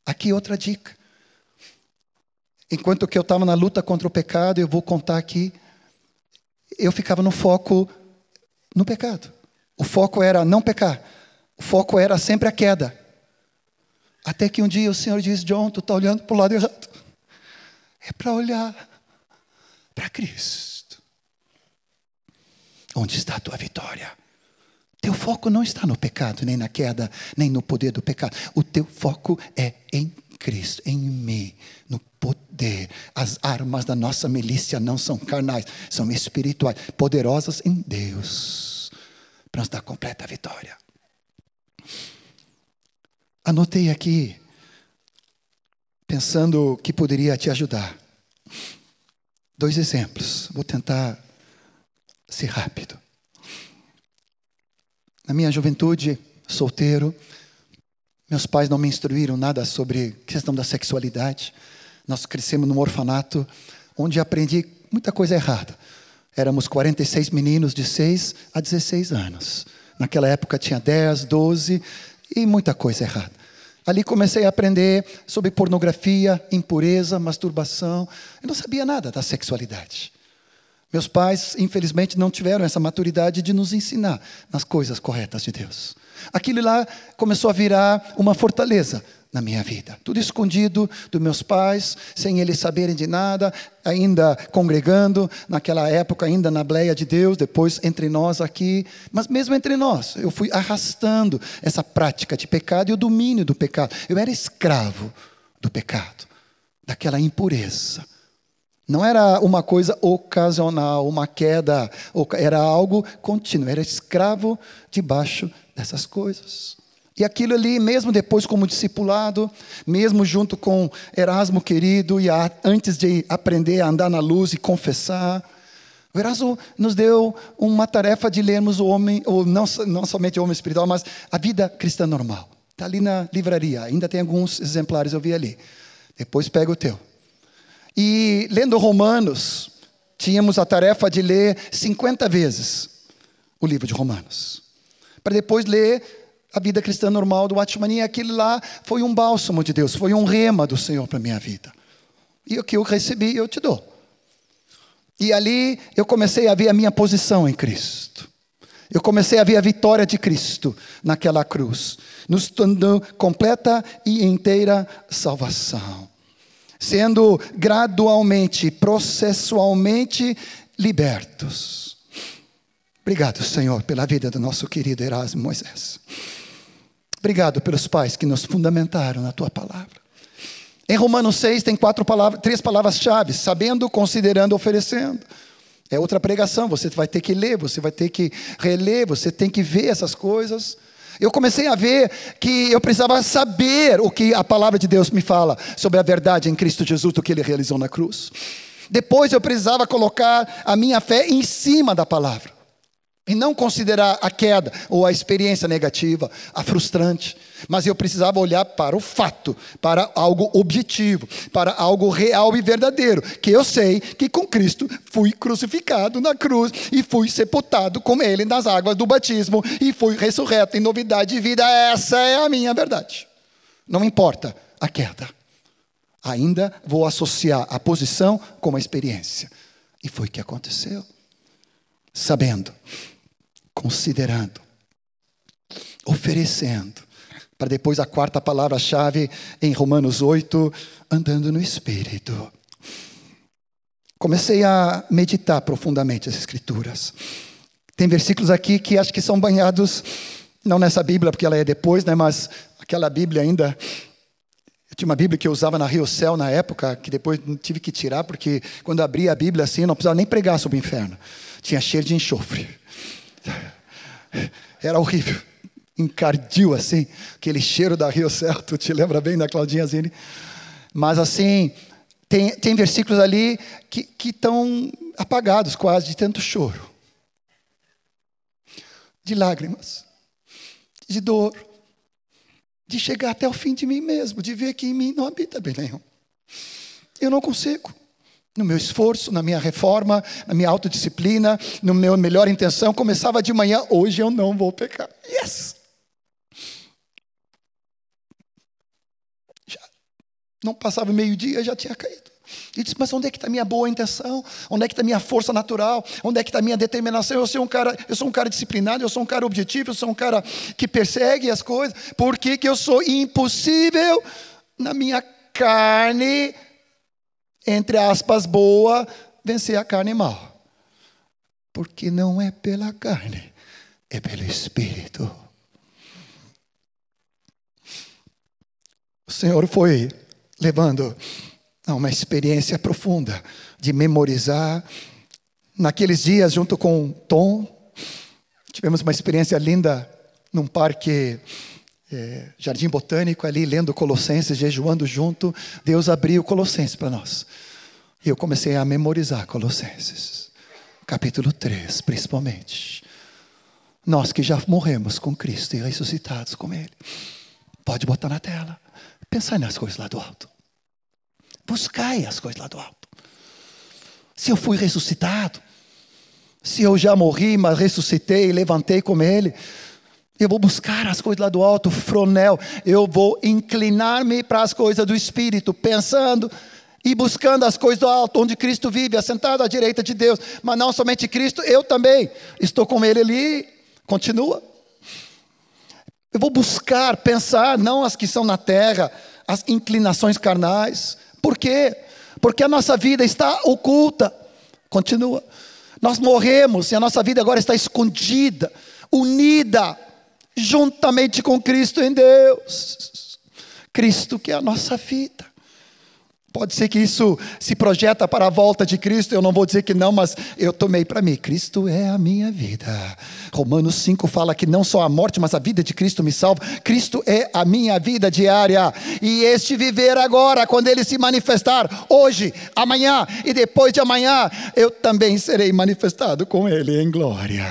Aqui outra dica. Enquanto que eu estava na luta contra o pecado, eu vou contar aqui, eu ficava no foco no pecado. O foco era não pecar. O foco era sempre a queda. Até que um dia o Senhor disse: John, tu está olhando para o lado errado. É para olhar para Cristo. Onde está a tua vitória? Teu foco não está no pecado, nem na queda, nem no poder do pecado. O teu foco é em Cristo, em mim, no poder. As armas da nossa milícia não são carnais, são espirituais, poderosas em Deus, para nos dar completa vitória. Anotei aqui, pensando que poderia te ajudar. 2 exemplos, vou tentar ser rápido. Na minha juventude, solteiro, meus pais não me instruíram nada sobre questão da sexualidade. Nós crescemos num orfanato, onde aprendi muita coisa errada. Éramos 46 meninos de 6 a 16 anos. Naquela época tinha 10, 12 e muita coisa errada. Ali comecei a aprender sobre pornografia, impureza, masturbação. Eu não sabia nada da sexualidade. Meus pais, infelizmente, não tiveram essa maturidade de nos ensinar nas coisas corretas de Deus. Aquilo lá começou a virar uma fortaleza na minha vida. Tudo escondido dos meus pais, sem eles saberem de nada, ainda congregando, naquela época ainda na Assembleia de Deus, depois entre nós aqui. Mas mesmo entre nós, eu fui arrastando essa prática de pecado e o domínio do pecado. Eu era escravo do pecado, daquela impureza. Não era uma coisa ocasional, uma queda, era algo contínuo. Era escravo debaixo dessas coisas. E aquilo ali, mesmo depois como discipulado, mesmo junto com Erasmo querido, e antes de aprender a andar na luz e confessar, o Erasmo nos deu uma tarefa de lermos o homem, ou não somente o homem espiritual, mas a vida cristã normal. Está ali na livraria, ainda tem alguns exemplares, eu vi ali. Depois pega o teu. E lendo Romanos, tínhamos a tarefa de ler 50 vezes o livro de Romanos. Para depois ler a vida cristã normal do Watchman. E aquilo lá foi um bálsamo de Deus, foi um rema do Senhor para a minha vida. E o que eu recebi, eu te dou. E ali eu comecei a ver a minha posição em Cristo. Eu comecei a ver a vitória de Cristo naquela cruz, nos dando completa e inteira salvação. Sendo gradualmente, processualmente libertos. Obrigado, Senhor, pela vida do nosso querido Erasmo Moisés. Obrigado pelos pais que nos fundamentaram na Tua palavra. Em Romanos 6 tem 3 palavras-chave: sabendo, considerando, oferecendo. É outra pregação, você vai ter que ler, você vai ter que reler, você tem que ver essas coisas. Eu comecei a ver que eu precisava saber o que a palavra de Deus me fala sobre a verdade em Cristo Jesus, do que Ele realizou na cruz. Depois eu precisava colocar a minha fé em cima da palavra. E não considerar a queda ou a experiência negativa, a frustrante. Mas eu precisava olhar para o fato, para algo objetivo, para algo real e verdadeiro. Que eu sei que com Cristo fui crucificado na cruz e fui sepultado com Ele nas águas do batismo e fui ressurreto em novidade de vida. Essa é a minha verdade. Não importa a queda. Ainda vou associar a posição com a experiência. E foi o que aconteceu. Sabendo, considerando, oferecendo, para depois a 4ª palavra-chave em Romanos 8, andando no Espírito. Comecei a meditar profundamente as Escrituras. Tem versículos aqui que acho que são banhados, não nessa Bíblia, porque ela é depois, né, mas aquela Bíblia ainda. Eu tinha uma Bíblia que eu usava na Rio Céu na época, que depois tive que tirar, porque quando eu abria a Bíblia assim, eu não precisava nem pregar sobre o inferno. Tinha cheiro de enxofre. Era horrível. Encardiu assim, aquele cheiro da Rio Céu. Tu te lembra bem da Claudinha Zini? Mas assim, tem versículos ali que estão apagados quase de tanto choro. de lágrimas, de dor, de chegar até o fim de mim mesmo, de ver que em mim não habita bem nenhum. Eu não consigo. No meu esforço, na minha reforma, na minha autodisciplina, na minha melhor intenção, começava de manhã, hoje eu não vou pecar. Yes! Já não passava meio-dia, já tinha caído. E disse, mas onde é que está a minha boa intenção? Onde é que está a minha força natural? Onde é que está a minha determinação? Eu sou um cara disciplinado, eu sou um cara objetivo, eu sou um cara que persegue as coisas. Por que eu sou impossível na minha carne, entre aspas, boa, vencer a carne mal? Porque não é pela carne, é pelo Espírito. O Senhor foi levando a uma experiência profunda de memorizar. Naqueles dias, junto com Tom, tivemos uma experiência linda num parque, Jardim Botânico, ali lendo Colossenses, jejuando junto. Deus abriu Colossenses para nós. E eu comecei a memorizar Colossenses, capítulo 3, principalmente. Nós que já morremos com Cristo e ressuscitados com Ele. Pode botar na tela. Pensai nas coisas lá do alto. Buscai as coisas lá do alto. Se eu fui ressuscitado, se eu já morri, mas ressuscitei e levantei com Ele, eu vou buscar as coisas lá do alto, fronel. Eu vou inclinar-me para as coisas do Espírito, pensando e buscando as coisas do alto, onde Cristo vive, assentado à direita de Deus. Mas não somente Cristo, eu também estou com Ele ali. Continua. Eu vou buscar, pensar, não as que são na terra, as inclinações carnais. Por quê? Porque a nossa vida está oculta. Continua. Nós morremos e a nossa vida agora está escondida, unida, juntamente com Cristo em Deus. Cristo que é a nossa vida. Pode ser que isso se projeta para a volta de Cristo, eu não vou dizer que não, mas eu tomei para mim. Cristo é a minha vida. Romanos 5 fala que não só a morte, mas a vida de Cristo me salva. Cristo é a minha vida diária. E este viver agora, quando Ele se manifestar, hoje, amanhã e depois de amanhã, eu também serei manifestado com Ele em glória.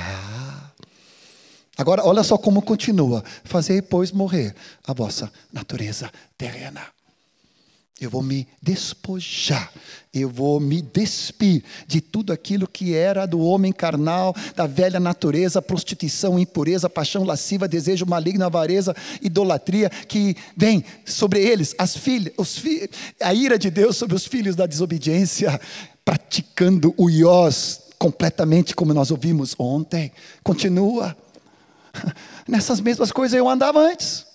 Agora, olha só como continua. Fazei, pois, morrer a vossa natureza terrena. Eu vou me despojar, eu vou me despir de tudo aquilo que era do homem carnal, da velha natureza, prostituição, impureza, paixão lasciva, desejo maligno, avareza, idolatria, que vem sobre eles, a ira de Deus sobre os filhos da desobediência, praticando o iós completamente, como nós ouvimos ontem. Continua. Nessas mesmas coisas eu andava antes.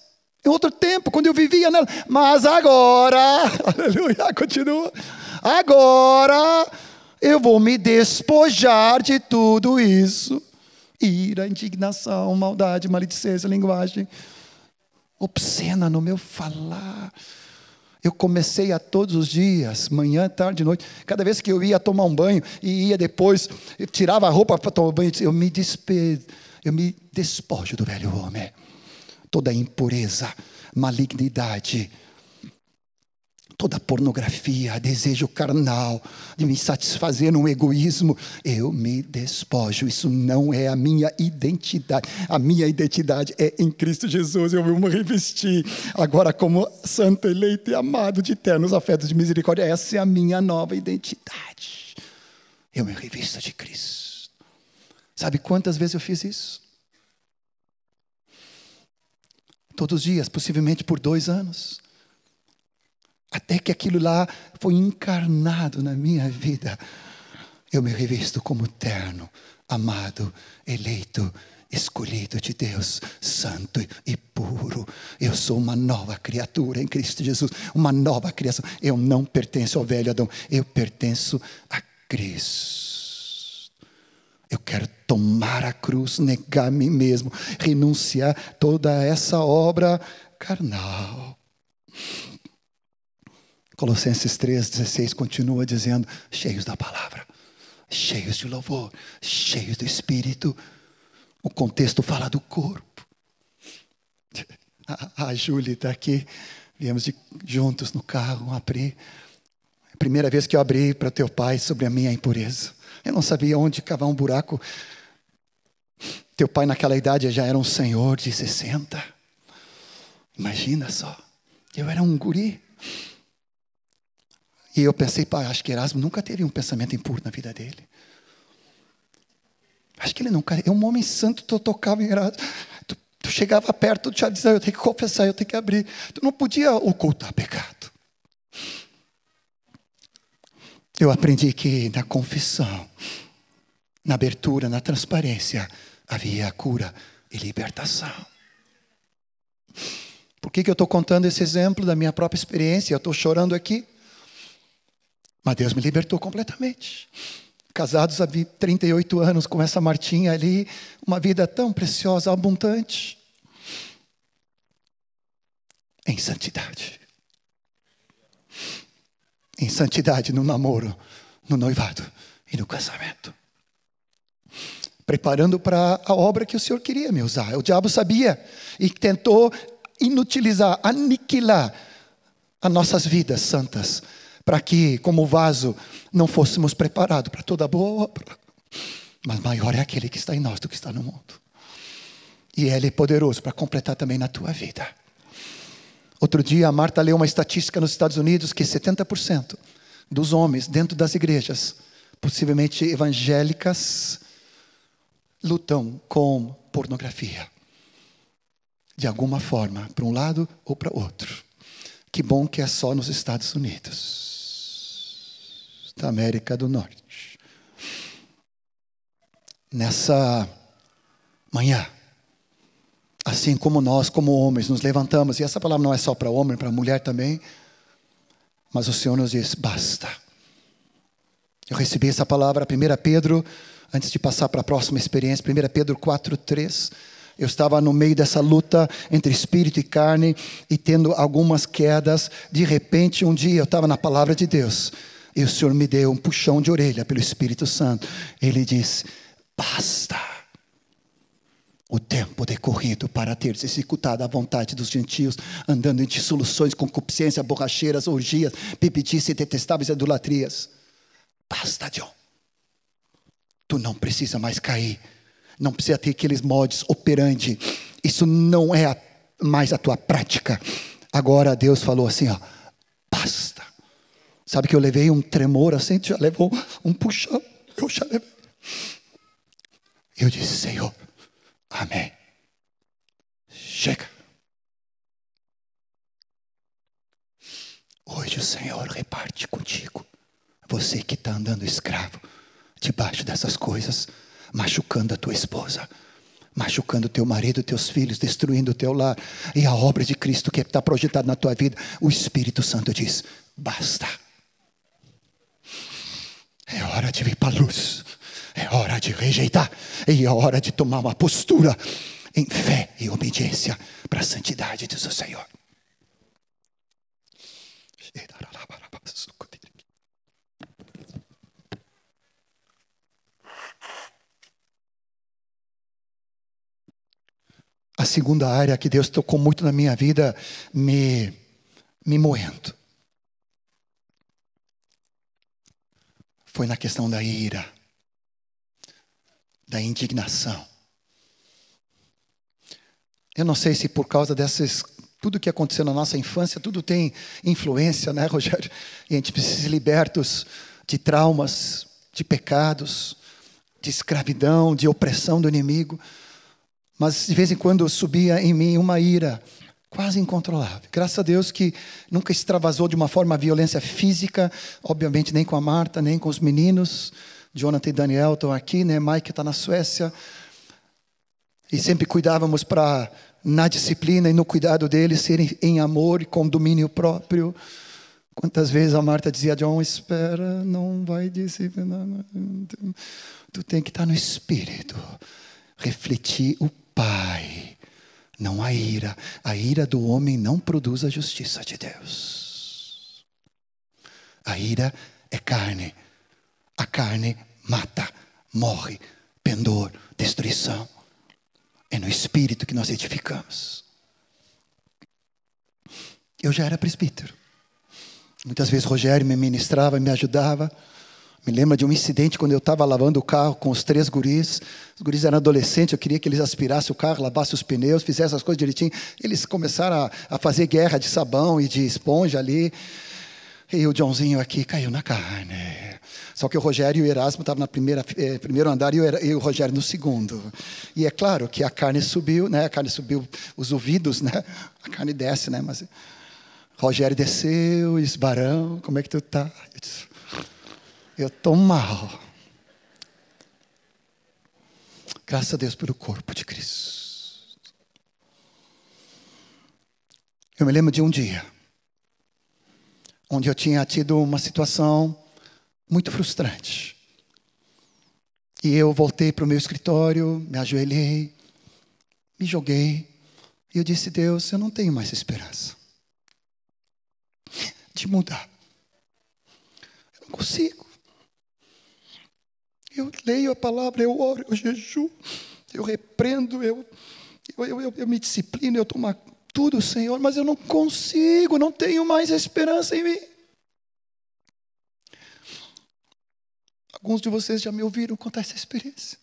Em outro tempo, quando eu vivia nela. Mas agora, aleluia, continua. Agora, eu vou me despojar de tudo isso. Ira, indignação, maldade, maledicência, linguagem obscena no meu falar. Eu comecei a todos os dias, manhã, tarde, noite. Cada vez que eu ia tomar um banho e ia depois, eu tirava a roupa para tomar banho, eu me despojo do velho homem. Toda impureza, malignidade, toda pornografia, desejo carnal, de me satisfazer no egoísmo, eu me despojo. Isso não é a minha identidade. A minha identidade é em Cristo Jesus. Eu vou me revestir agora como santo, eleito e amado de eternos afetos de misericórdia. Essa é a minha nova identidade. Eu me revisto de Cristo. Sabe quantas vezes eu fiz isso? Todos os dias, possivelmente por 2 anos. Até que aquilo lá foi encarnado na minha vida. Eu me revisto como terno, amado, eleito, escolhido de Deus, santo e puro. Eu sou uma nova criatura em Cristo Jesus. Uma nova criação. Eu não pertenço ao velho Adão. Eu pertenço a Cristo. Eu quero tomar a cruz, negar a mim mesmo, renunciar toda essa obra carnal. Colossenses 3,16 continua dizendo, cheios da palavra, cheios de louvor, cheios do Espírito. O contexto fala do corpo. A Júlia está aqui, viemos juntos no carro abrir. A primeira vez que eu abri para teu pai sobre a minha impureza. Eu não sabia onde cavar um buraco. Teu pai naquela idade já era um senhor de 60. Imagina só. Eu era um guri. E eu pensei, pai, acho que Erasmo nunca teve um pensamento impuro na vida dele. Acho que ele nunca... É um homem santo, tu tocava em Erasmo. Tu chegava perto, tu já dizia, eu tenho que confessar, eu tenho que abrir. Tu não podia ocultar pecado. Eu aprendi que na confissão, na abertura, na transparência, havia cura e libertação. Por que eu estou contando esse exemplo da minha própria experiência? Eu estou chorando aqui. Mas Deus me libertou completamente. Casados há 38 anos com essa Martinha ali, uma vida tão preciosa, abundante. Em santidade. Em santidade no namoro, no noivado e no casamento. Preparando para a obra que o Senhor queria me usar. O diabo sabia e tentou inutilizar, aniquilar as nossas vidas santas, para que, como vaso, não fôssemos preparados para toda boa obra. Mas maior é aquele que está em nós do que está no mundo. E Ele é poderoso para completar também na tua vida. Outro dia a Marta leu uma estatística nos Estados Unidos que 70% dos homens dentro das igrejas, possivelmente evangélicas, lutam com pornografia. De alguma forma, para um lado ou para outro. Que bom que é só nos Estados Unidos, da América do Norte. Nessa manhã, assim como nós, como homens, nos levantamos, e essa palavra não é só para homem, para mulher também, mas o Senhor nos diz, basta. Eu recebi essa palavra, 1 Pedro, antes de passar para a próxima experiência, 1 Pedro 4:3. Eu estava no meio dessa luta entre espírito e carne, e tendo algumas quedas. De repente, um dia, eu estava na palavra de Deus, e o Senhor me deu um puxão de orelha pelo Espírito Santo. Ele disse, basta. O tempo decorrido para teres executado a vontade dos gentios, andando em dissoluções, concupiscência, borracheiras, orgias, bebedice, detestáveis idolatrias. Basta, John. Tu não precisa mais cair. Não precisa ter aqueles modus operandi. Isso não é mais a tua prática. Agora Deus falou assim, ó, basta. Sabe que eu levei um tremor assim, tu já levou um puxão. Eu já levei. Eu disse, Senhor, amém. Chega. Hoje o Senhor reparte contigo. Você que está andando escravo debaixo dessas coisas, machucando a tua esposa, machucando o teu marido, teus filhos, destruindo o teu lar, e a obra de Cristo que está projetada na tua vida, o Espírito Santo diz, basta. É hora de vir para a luz, é hora de rejeitar, e é hora de tomar uma postura em fé e obediência para a santidade, diz o Senhor. A segunda área que Deus tocou muito na minha vida, me moendo, foi na questão da ira, da indignação. Eu não sei se por causa tudo que aconteceu na nossa infância, tudo tem influência, né, Rogério? E a gente precisa ser libertos de traumas, de pecados, de escravidão, de opressão do inimigo. Mas de vez em quando subia em mim uma ira quase incontrolável. Graças a Deus que nunca extravasou de uma forma a violência física, obviamente nem com a Marta, nem com os meninos. Jonathan e Daniel estão aqui, né? Mike está na Suécia. E sempre cuidávamos para, na disciplina e no cuidado deles, serem em amor e com domínio próprio. Quantas vezes a Marta dizia, John, espera, não vai disciplinar. Tu tem que estar no Espírito. Refletir o Pai, não a ira. A ira do homem não produz a justiça de Deus. A ira é carne. A carne mata, morre, pendor, destruição. É no Espírito que nós edificamos. Eu já era presbítero. Muitas vezes Rogério me ministrava, me ajudava. Me lembro de um incidente quando eu estava lavando o carro com os 3 guris. Os guris eram adolescentes, eu queria que eles aspirassem o carro, lavassem os pneus, fizessem as coisas direitinho. Eles começaram a fazer guerra de sabão e de esponja ali. E o Johnzinho aqui caiu na carne. Só que o Rogério e o Erasmo estavam no primeiro andar e o Rogério no segundo. E é claro que a carne subiu, né? A carne subiu os ouvidos, né? A carne desce, né? Mas Rogério desceu, esbarão, como é que tu tá? Eu estou mal. Graças a Deus pelo corpo de Cristo. Eu me lembro de um dia onde eu tinha tido uma situação muito frustrante. E eu voltei para o meu escritório, me ajoelhei, me joguei. E eu disse: Deus, eu não tenho mais esperança de mudar. Eu não consigo. Eu leio a palavra, eu oro, eu jejuo, eu repreendo, eu me disciplino, eu tomo tudo, Senhor, mas eu não consigo, não tenho mais esperança em mim. Alguns de vocês já me ouviram contar essa experiência.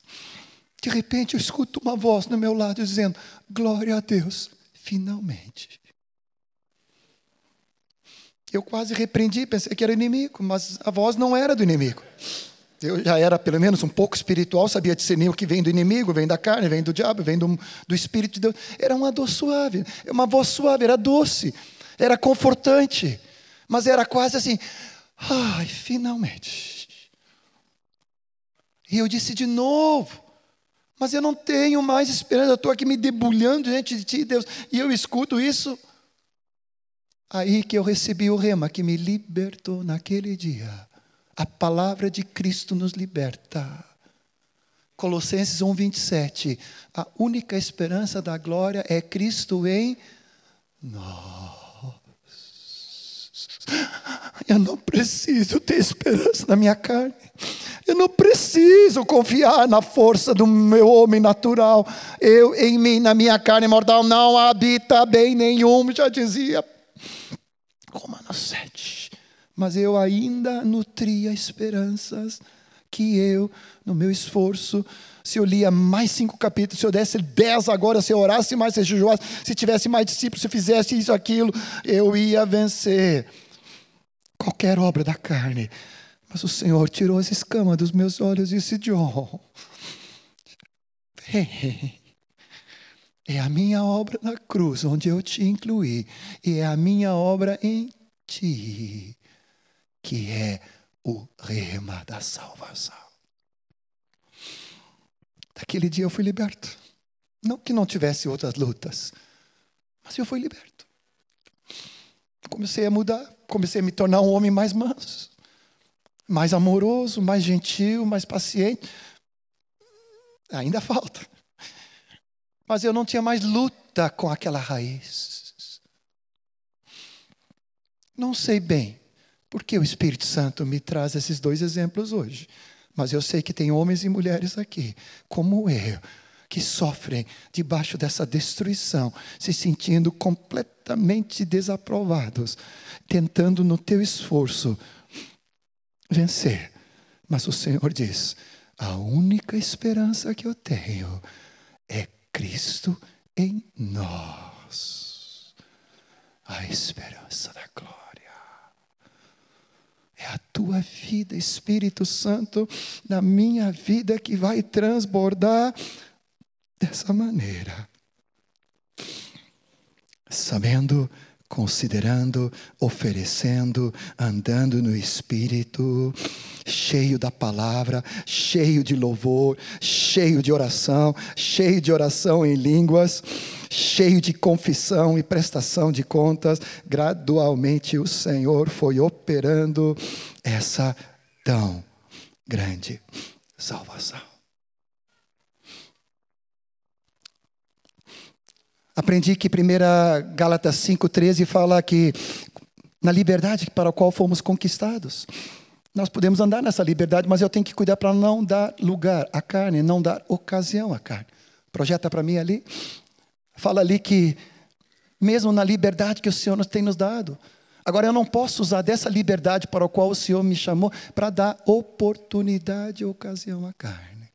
De repente eu escuto uma voz no meu lado dizendo: glória a Deus, finalmente. Eu quase repreendi, pensei que era inimigo, mas a voz não era do inimigo. Eu já era pelo menos um pouco espiritual, sabia discernir o que vem do inimigo, vem da carne, vem do diabo, vem do Espírito de Deus. Era uma voz suave, era doce, era confortante, mas era quase assim: ai, finalmente. E eu disse de novo: mas eu não tenho mais esperança, eu estou aqui me debulhando diante de ti, Deus. E eu escuto isso. Aí que eu recebi o rema que me libertou naquele dia. A palavra de Cristo nos liberta. Colossenses 1:27. A única esperança da glória é Cristo em nós. Eu não preciso ter esperança na minha carne. Eu não preciso confiar na força do meu homem natural. Eu em mim, na minha carne mortal, não habita bem nenhum, já dizia Romanos 7. Mas eu ainda nutria esperanças que eu, no meu esforço, se eu lia mais 5 capítulos, se eu desse 10 agora, se eu orasse mais, se eu jejuasse, se tivesse mais discípulos, se eu fizesse isso, aquilo, eu ia vencer qualquer obra da carne. Mas o Senhor tirou as escamas dos meus olhos e disse: John, vem. É a minha obra na cruz, onde eu te incluí, e é a minha obra em ti, que é o rema da salvação. Daquele dia eu fui liberto. Não que não tivesse outras lutas, mas eu fui liberto. Comecei a mudar, comecei a me tornar um homem mais manso, mais amoroso, mais gentil, mais paciente. Ainda falta. Mas eu não tinha mais luta com aquela raiz. Não sei bem por que o Espírito Santo me traz esses 2 exemplos hoje. Mas eu sei que tem homens e mulheres aqui, como eu, que sofrem debaixo dessa destruição, se sentindo completamente desaprovados, tentando no teu esforço vencer. Mas o Senhor diz: a única esperança que eu tenho é Cristo em nós. A esperança da glória. É a tua vida, Espírito Santo, na minha vida, que vai transbordar dessa maneira. Sabendo, considerando, oferecendo, andando no Espírito, cheio da palavra, cheio de louvor, cheio de oração em línguas, cheio de confissão e prestação de contas. Gradualmente o Senhor foi operando essa tão grande salvação. Aprendi que 1 Gálatas 5:13 fala que na liberdade para a qual fomos conquistados, nós podemos andar nessa liberdade, mas eu tenho que cuidar para não dar lugar à carne, não dar ocasião à carne. Projeta para mim ali. Fala ali que mesmo na liberdade que o Senhor tem nos dado, Agora, eu não posso usar dessa liberdade para a qual o Senhor me chamou para dar oportunidade e ocasião à carne.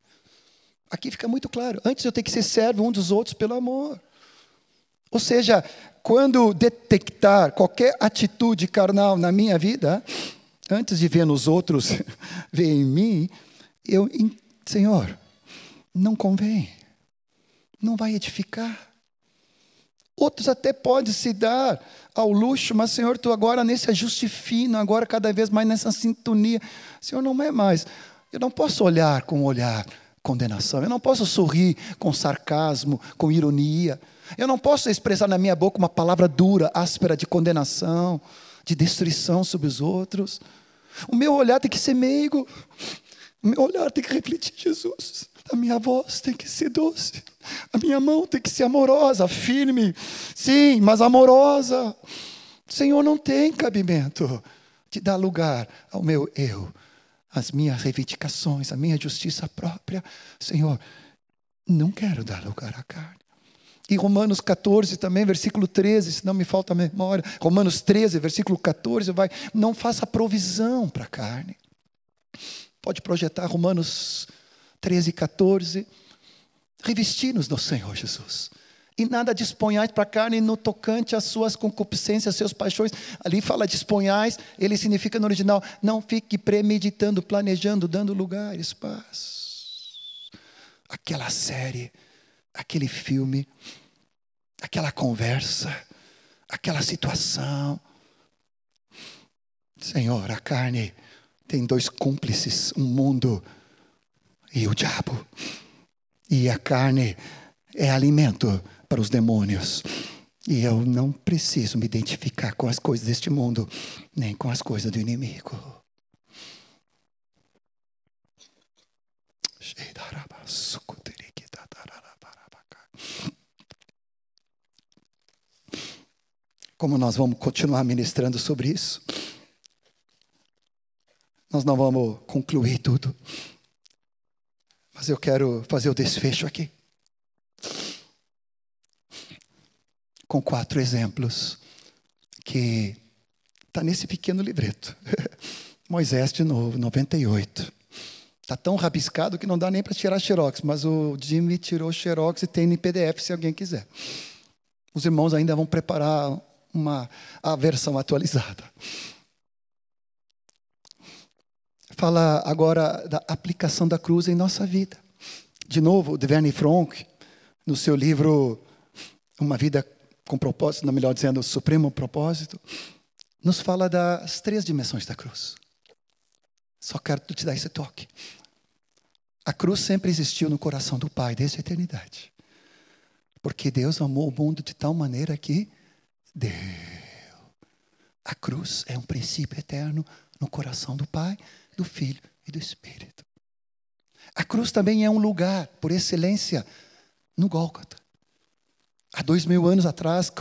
Aqui fica muito claro. Antes eu tenho que ser servo um dos outros pelo amor. Ou seja, quando detectar qualquer atitude carnal na minha vida, antes de ver nos outros, ver em mim, Senhor, não convém, não vai edificar. Outros até podem se dar ao luxo, mas Senhor, Tu agora nesse ajuste fino, agora cada vez mais nessa sintonia, Senhor, não é mais, eu não posso olhar com um olhar condenação, eu não posso sorrir com sarcasmo, com ironia, eu não posso expressar na minha boca uma palavra dura, áspera de condenação, de destruição sobre os outros. O meu olhar tem que ser meigo, o meu olhar tem que refletir Jesus. A minha voz tem que ser doce, a minha mão tem que ser amorosa, firme, sim, mas amorosa. O Senhor não tem cabimento de dar lugar ao meu eu, às minhas reivindicações, à minha justiça própria. Senhor, não quero dar lugar à carne. E Romanos 14 também, versículo 13, se não me falta a memória, Romanos 13, versículo 14, não faça provisão para a carne. Pode projetar Romanos 13, 14, revestir-nos do Senhor Jesus. E nada disponhais para a carne no tocante às suas concupiscências, às suas paixões. Ali fala disponhais, ele significa no original, não fique premeditando, planejando, dando lugar, espaço. Aquela série, aquele filme, aquela conversa, aquela situação. Senhor, a carne tem dois cúmplices, um mundo e o diabo. E a carne é alimento para os demônios. E eu não preciso me identificar com as coisas deste mundo, nem com as coisas do inimigo. Como nós vamos continuar ministrando sobre isso? Nós não vamos concluir tudo. Mas eu quero fazer o desfecho aqui. Com 4 exemplos que está nesse pequeno livreto. Moisés de novo, 98. Está tão rabiscado que não dá nem para tirar xerox, mas o Jimmy tirou xerox e tem em PDF se alguém quiser. Os irmãos ainda vão preparar a versão atualizada. Fala agora da aplicação da cruz em nossa vida. De novo, de Werner Fronk, no seu livro Uma Vida com Propósito, não, melhor dizendo, Supremo Propósito, nos fala das 3 dimensões da cruz. Só quero te dar esse toque. A cruz sempre existiu no coração do Pai, desde a eternidade. Porque Deus amou o mundo de tal maneira que deu. A cruz é um princípio eterno no coração do Pai, do Filho e do Espírito. A cruz também é um lugar, por excelência, no Gólgota. Há 2000 anos atrás,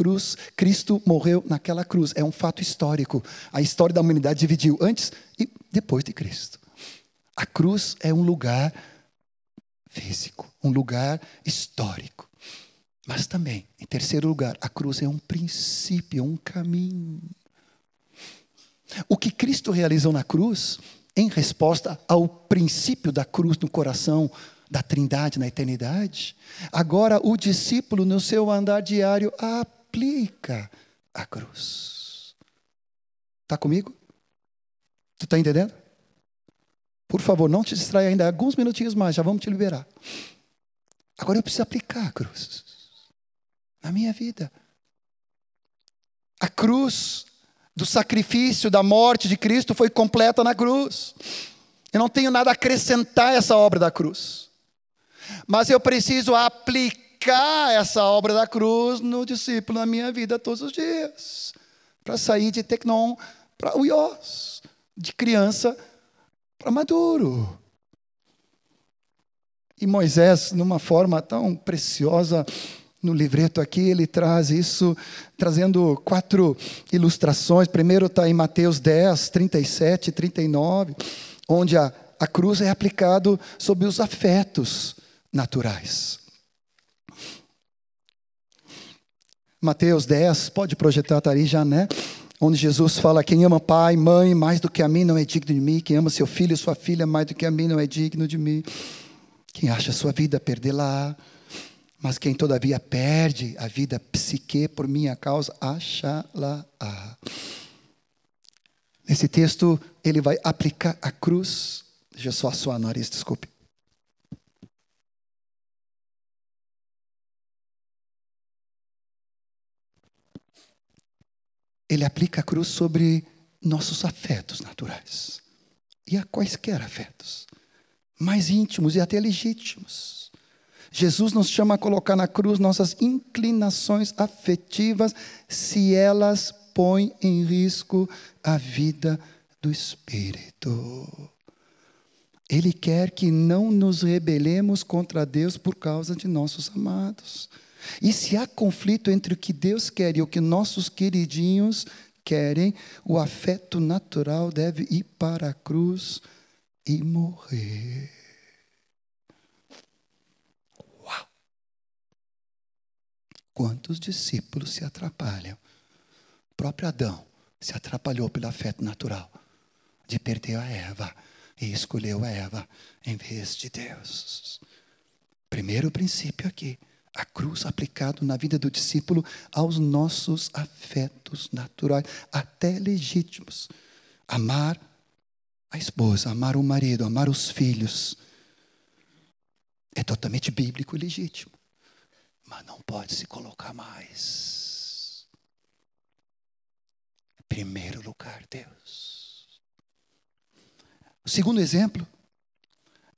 Cristo morreu naquela cruz. É um fato histórico. A história da humanidade dividiu antes e depois de Cristo. A cruz é um lugar físico, um lugar histórico. Mas também, em terceiro lugar, a cruz é um princípio, um caminho. O que Cristo realizou na cruz, em resposta ao princípio da cruz no coração da Trindade na eternidade, agora o discípulo no seu andar diário aplica a cruz. Está comigo? Tu está entendendo? Por favor, não te distraia ainda, alguns minutinhos mais, já vamos te liberar. Agora eu preciso aplicar a cruz na minha vida. A cruz do sacrifício, da morte de Cristo foi completa na cruz. Eu não tenho nada a acrescentar a essa obra da cruz. Mas eu preciso aplicar essa obra da cruz no discípulo, na minha vida todos os dias. Para sair de tecnon para uios, de criança para maduro. E Moisés, numa forma tão preciosa, no livreto aqui, ele traz isso, trazendo 4 ilustrações. Primeiro está em Mateus 10, 37 e 39, onde a cruz é aplicado sobre os afetos naturais. Mateus 10, pode projetar, está aí já, né? onde Jesus fala: quem ama pai, mãe mais do que a mim não é digno de mim. Quem ama seu filho, sua filha mais do que a mim não é digno de mim. Quem acha sua vida, perdê-la. Mas quem todavia perde a vida psique por minha causa, acha-la. Nesse texto, ele vai aplicar a cruz. Deixa eu só suar o nariz, desculpe. Ele aplica a cruz sobre nossos afetos naturais. E a quaisquer afetos. Mais íntimos e até legítimos. Jesus nos chama a colocar na cruz nossas inclinações afetivas, se elas põem em risco a vida do Espírito. Ele quer que não nos rebelemos contra Deus por causa de nossos amados. E se há conflito entre o que Deus quer e o que nossos queridinhos querem, o afeto natural deve ir para a cruz e morrer. Uau! Quantos discípulos se atrapalham? O próprio Adão se atrapalhou pelo afeto natural de perder a Eva e escolheu a Eva em vez de Deus. Primeiro princípio aqui. A cruz aplicado na vida do discípulo aos nossos afetos naturais, até legítimos. Amar a esposa, amar o marido, amar os filhos. É totalmente bíblico e legítimo. Mas não pode se colocar mais. Em primeiro lugar, Deus. O segundo exemplo,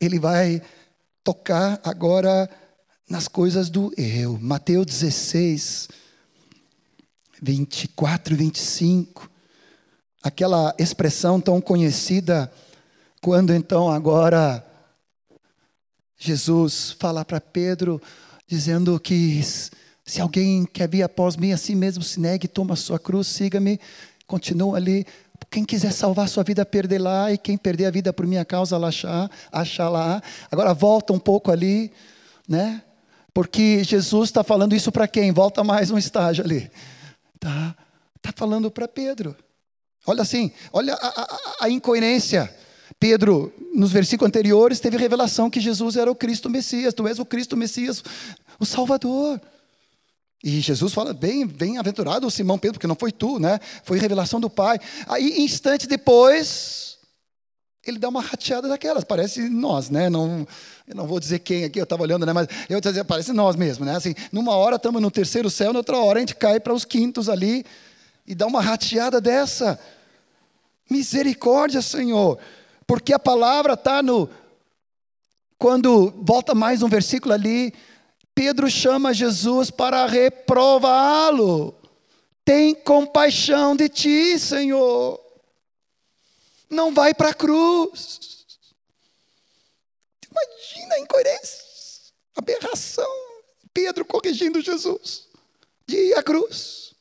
ele vai tocar agora nas coisas do eu. Mateus 16, 24 e 25. Aquela expressão tão conhecida, quando então agora Jesus fala para Pedro, dizendo que se alguém quer vir após mim, assim mesmo se negue, toma a sua cruz, siga-me, continua ali. Quem quiser salvar sua vida, perder-la, e quem perder a vida por minha causa, achar-la. Agora volta um pouco ali, né? Porque Jesus está falando isso para quem? Volta mais um estágio ali. Tá falando para Pedro. Olha assim, olha a incoerência. Pedro, nos versículos anteriores, teve revelação que Jesus era o Cristo Messias. Tu és o Cristo Messias, o Salvador. E Jesus fala, bem-aventurado o Simão Pedro, porque não foi tu, né? Foi revelação do Pai. Aí, instante depois, ele dá uma rateada daquelas, parece nós, né? Eu não vou dizer quem aqui, eu estava olhando, né? Mas eu vou dizer, parece nós mesmo, né? Assim, numa hora estamos no terceiro céu, na outra hora a gente cai para os quintos ali e dá uma rateada dessa. Misericórdia, Senhor. Porque a palavra está quando volta mais um versículo ali, Pedro chama Jesus para reprová-lo. Tem compaixão de ti, Senhor. Não vai para a cruz. Imagina a incoerência, a aberração. Pedro corrigindo Jesus de ir à cruz.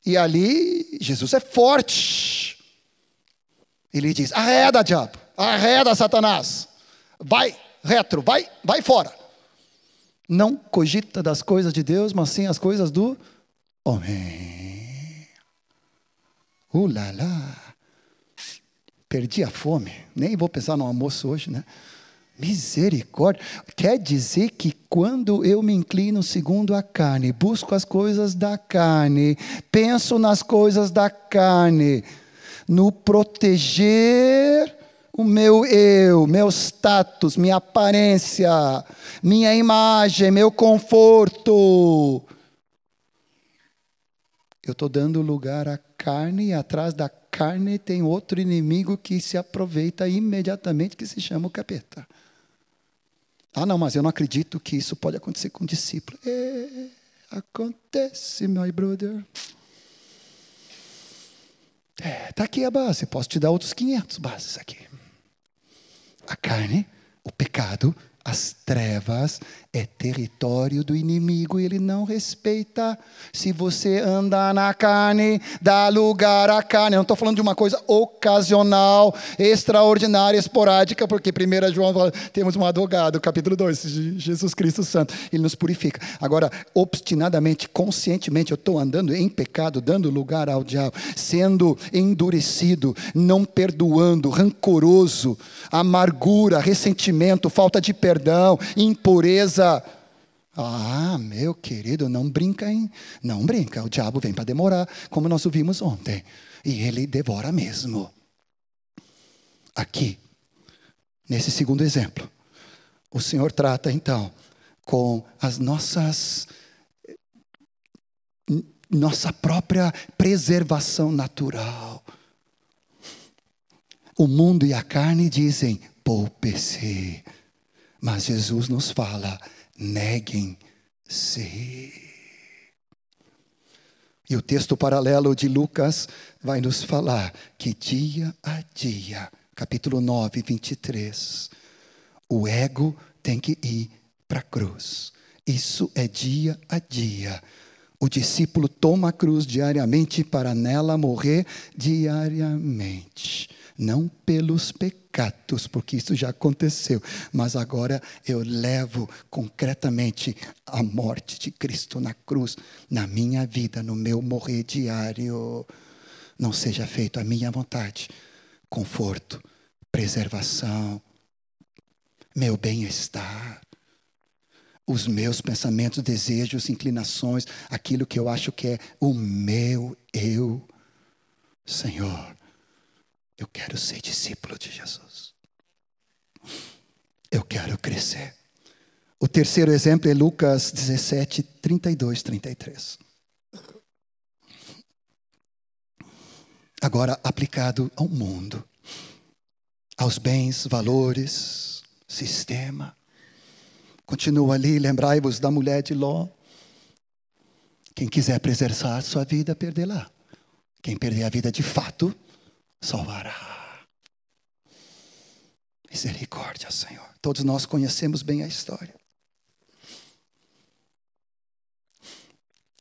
E ali, Jesus é forte. Ele diz, arreda, diabo, arreda, Satanás. Vai, retro, vai fora. Não cogita das coisas de Deus, mas sim as coisas do homem. Ulala. Perdi a fome. Nem vou pensar no almoço hoje, né? Misericórdia. Quer dizer que quando eu me inclino segundo a carne, busco as coisas da carne, penso nas coisas da carne, no proteger o meu eu, meu status, minha aparência, minha imagem, meu conforto. Eu estou dando lugar à carne e atrás da carne tem outro inimigo que se aproveita imediatamente, que se chama o capeta. Ah, não, mas eu não acredito que isso pode acontecer com discípulo. Acontece, my brother. Está aqui a base, posso te dar outros 500 bases aqui. A carne, o pecado, as trevas é território do inimigo, ele não respeita. Se você andar na carne, dá lugar à carne. Eu não estou falando de uma coisa ocasional, extraordinária, esporádica, porque 1 João fala, temos um advogado, capítulo 2, Jesus Cristo Santo, ele nos purifica. Agora, obstinadamente, conscientemente, eu estou andando em pecado, dando lugar ao diabo, sendo endurecido, não perdoando, rancoroso, amargura, ressentimento, falta de perdão, impureza. Ah, meu querido, não brinca, hein? Não brinca, o diabo vem para demorar, como nós ouvimos ontem. E ele devora mesmo. Aqui, nesse segundo exemplo, o Senhor trata então com as nossa própria preservação natural. O mundo e a carne dizem, poupe-se. Mas Jesus nos fala, neguem-se. E o texto paralelo de Lucas vai nos falar que dia a dia, capítulo 9, 23, o ego tem que ir para a cruz. Isso é dia a dia. O discípulo toma a cruz diariamente para nela morrer diariamente. Não pelos pecados, porque isso já aconteceu. Mas agora eu levo concretamente a morte de Cristo na cruz, na minha vida, no meu morrer diário. Não seja feito a minha vontade. Conforto, preservação, meu bem-estar, os meus pensamentos, desejos, inclinações, aquilo que eu acho que é o meu eu. Senhor, eu quero ser discípulo de Jesus. Eu quero crescer. O terceiro exemplo é Lucas 17, 32, 33. Agora aplicado ao mundo, aos bens, valores, sistema. Continua ali, lembrai-vos da mulher de Ló. Quem quiser preservar a sua vida, perdê-la. Quem perder a vida de fato, salvará. Misericórdia, Senhor. Todos nós conhecemos bem a história.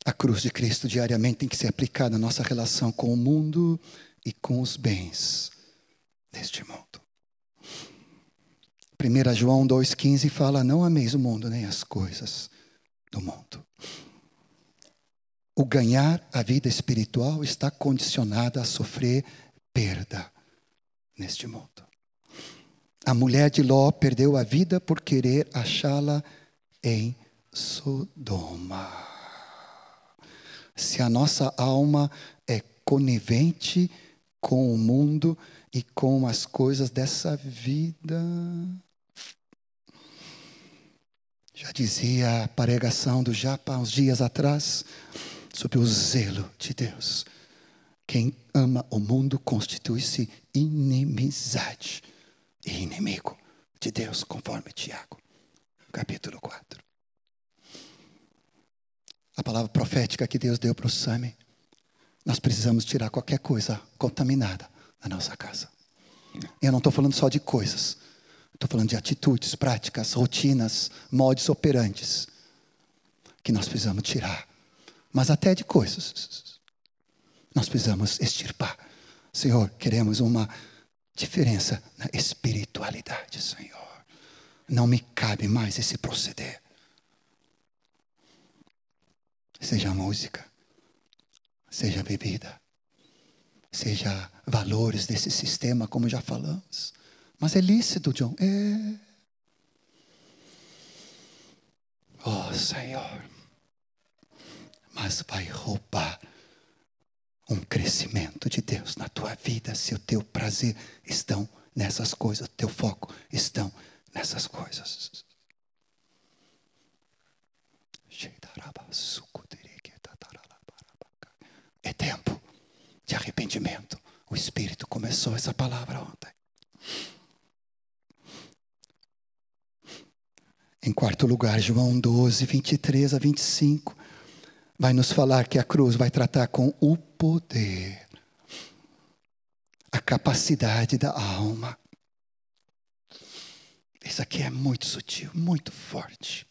A cruz de Cristo diariamente tem que ser aplicada na nossa relação com o mundo e com os bens deste mundo. 1 João 2,15 fala, não ameis o mundo nem as coisas do mundo. O ganhar a vida espiritual está condicionado a sofrer perda neste mundo. A mulher de Ló perdeu a vida por querer achá-la em Sodoma. Se a nossa alma é conivente com o mundo e com as coisas dessa vida, já dizia a pregação do Japa uns dias atrás, sobre o zelo de Deus. Quem ama o mundo constitui-se inimizade e inimigo de Deus, conforme Tiago, capítulo 4. A palavra profética que Deus deu para o Sami, nós precisamos tirar qualquer coisa contaminada da nossa casa. Eu não estou falando só de coisas. Estou falando de atitudes, práticas, rotinas, modus operantes que nós precisamos tirar. Mas até de coisas nós precisamos extirpar. Senhor, queremos uma diferença na espiritualidade, Senhor. Não me cabe mais esse proceder. Seja música, seja bebida, seja valores desse sistema, como já falamos. Mas é lícito, John. É. Oh, Senhor. Mas vai roubar um crescimento de Deus na tua vida se o teu prazer estão nessas coisas, o teu foco estão nessas coisas. É tempo de arrependimento. O Espírito começou essa palavra ontem. Em quarto lugar, João 12, 23 a 25, vai nos falar que a cruz vai tratar com o poder, a capacidade da alma. Isso aqui é muito sutil, muito forte.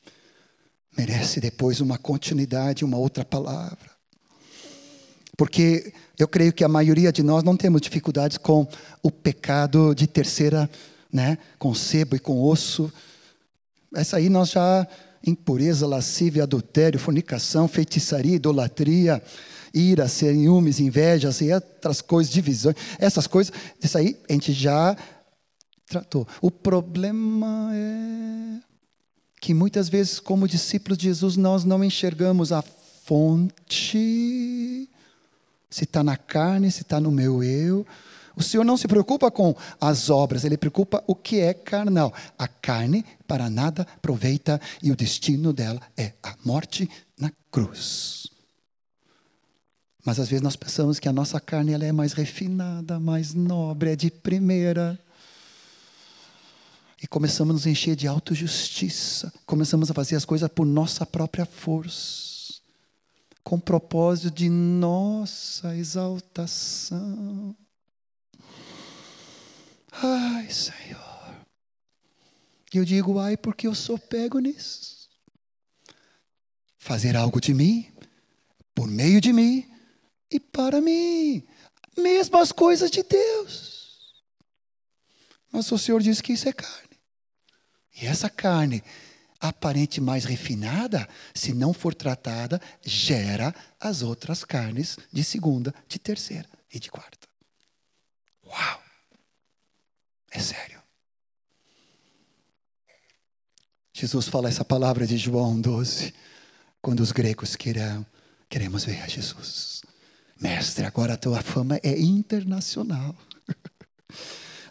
Merece depois uma continuidade, uma outra palavra. Porque eu creio que a maioria de nós não temos dificuldades com o pecado de terceira, né? Com sebo e com osso. Essa aí nós já, impureza, lascívia, adultério, fornicação, feitiçaria, idolatria, ira, ciúmes, invejas e outras coisas, divisões. Essas coisas, isso aí a gente já tratou. O problema é que muitas vezes, como discípulos de Jesus, nós não enxergamos a fonte, se está na carne, se está no meu eu. O Senhor não se preocupa com as obras, Ele preocupa o que é carnal. A carne para nada aproveita e o destino dela é a morte na cruz. Mas às vezes nós pensamos que a nossa carne ela é mais refinada, mais nobre, é de primeira. E começamos a nos encher de autojustiça. Começamos a fazer as coisas por nossa própria força. Com o propósito de nossa exaltação. Ai, Senhor. Eu digo, ai, porque eu sou pego nisso. Fazer algo de mim, por meio de mim e para mim. Mesmo as coisas de Deus. Mas o Senhor diz que isso é carne. E essa carne, aparente mais refinada, se não for tratada, gera as outras carnes de segunda, de terceira e de quarta. Uau! É sério. Jesus fala essa palavra de João 12, quando os gregos queremos ver a Jesus. Mestre, agora a tua fama é internacional.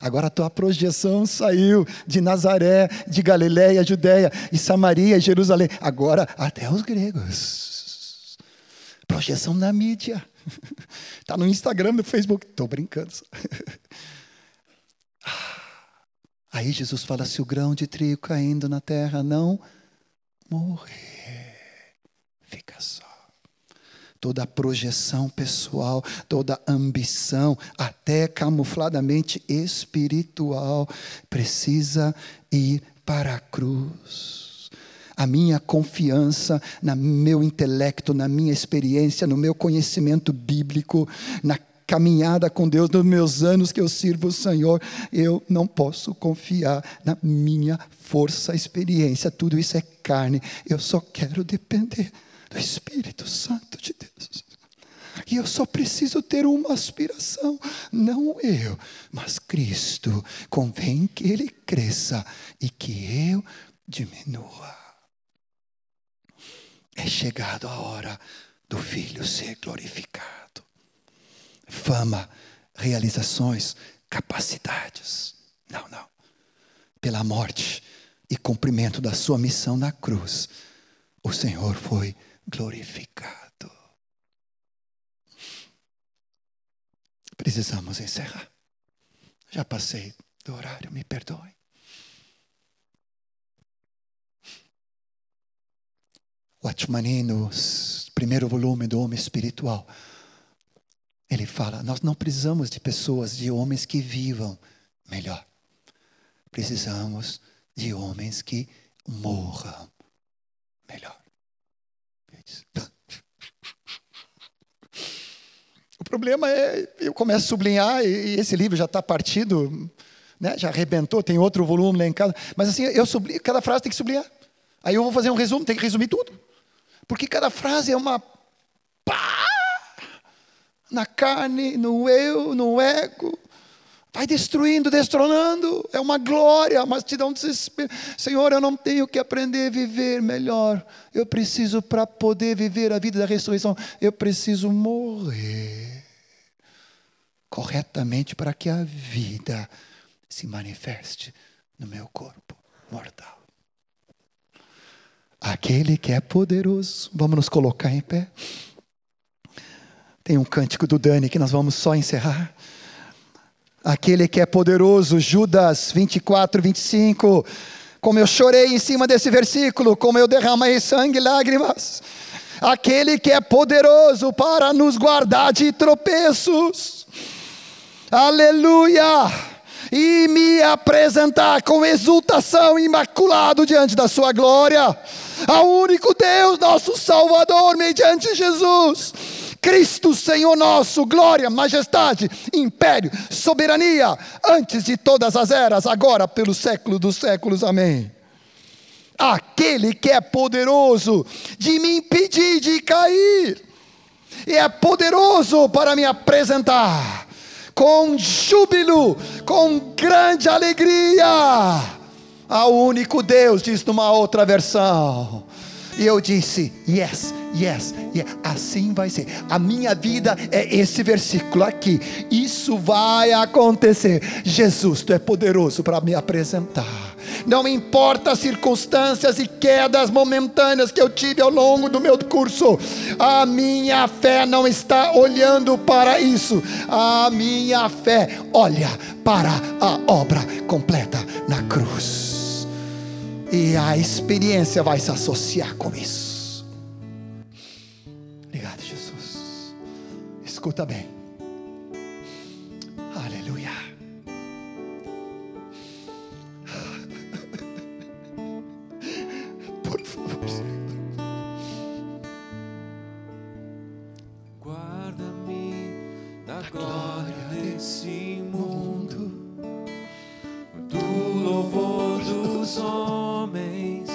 Agora a tua projeção saiu de Nazaré, de Galiléia, Judéia, e Samaria, e Jerusalém. Agora até os gregos. Projeção na mídia. Está no Instagram, no Facebook. Estou brincando. Aí Jesus fala, se o grão de trigo caindo na terra não morrer, fica só. Toda a projeção pessoal, toda a ambição, até camufladamente espiritual, precisa ir para a cruz. A minha confiança no meu intelecto, na minha experiência, no meu conhecimento bíblico, na caminhada com Deus, nos meus anos que eu sirvo o Senhor, eu não posso confiar na minha força, experiência, tudo isso é carne. Eu só quero depender do Espírito Santo de Deus. E eu só preciso ter uma aspiração, não eu, mas Cristo. Convém que Ele cresça e que eu diminua. É chegado a hora do Filho ser glorificado. Fama, realizações, capacidades. Não. Pela morte e cumprimento da sua missão na cruz, o Senhor foi glorificado. Precisamos encerrar. Já passei do horário, me perdoem. Watchman, no primeiro volume do Homem Espiritual, ele fala, nós não precisamos de pessoas, de homens que vivam melhor. Precisamos de homens que morram melhor. O problema é, eu começo a sublinhar, e esse livro já está partido, né? Já arrebentou, tem outro volume lá em casa, mas assim, eu sublinho, cada frase tem que sublinhar. Aí eu vou fazer um resumo, tem que resumir tudo. Porque cada frase é uma pá, na carne, no eu, no ego. Vai destruindo, destronando. É uma glória, mas te dá um desespero. Senhor, eu não tenho que aprender a viver melhor. Eu preciso, para poder viver a vida da ressurreição, eu preciso morrer corretamente para que a vida se manifeste no meu corpo mortal. Aquele que é poderoso. Vamos nos colocar em pé. Tem um cântico do Dani que nós vamos só encerrar. Aquele que é poderoso, Judas 24, 25. Como eu chorei em cima desse versículo, como eu derramei sangue e lágrimas. Aquele que é poderoso para nos guardar de tropeços. Aleluia! e me apresentar com exultação imaculado diante da sua glória, ao único Deus, nosso Salvador, mediante Jesus Cristo, Senhor nosso, glória, majestade, império, soberania, antes de todas as eras, agora pelos séculos dos séculos, amém. Aquele que é poderoso de me impedir de cair, e é poderoso para me apresentar com júbilo, com grande alegria, ao único Deus, diz numa outra versão. E eu disse, yes, yes, yes, assim vai ser. A minha vida é esse versículo aqui. Isso vai acontecer. Jesus, tu é poderoso para me apresentar. Não importa as circunstâncias e quedas momentâneas que eu tive ao longo do meu curso, a minha fé não está olhando para isso. A minha fé olha para a obra completa na cruz. E a experiência vai se associar com isso. Obrigado, Jesus. Escuta bem. Aleluia. Por favor, Senhor. Guarda-me da glória desse mundo, do louvor dos homens,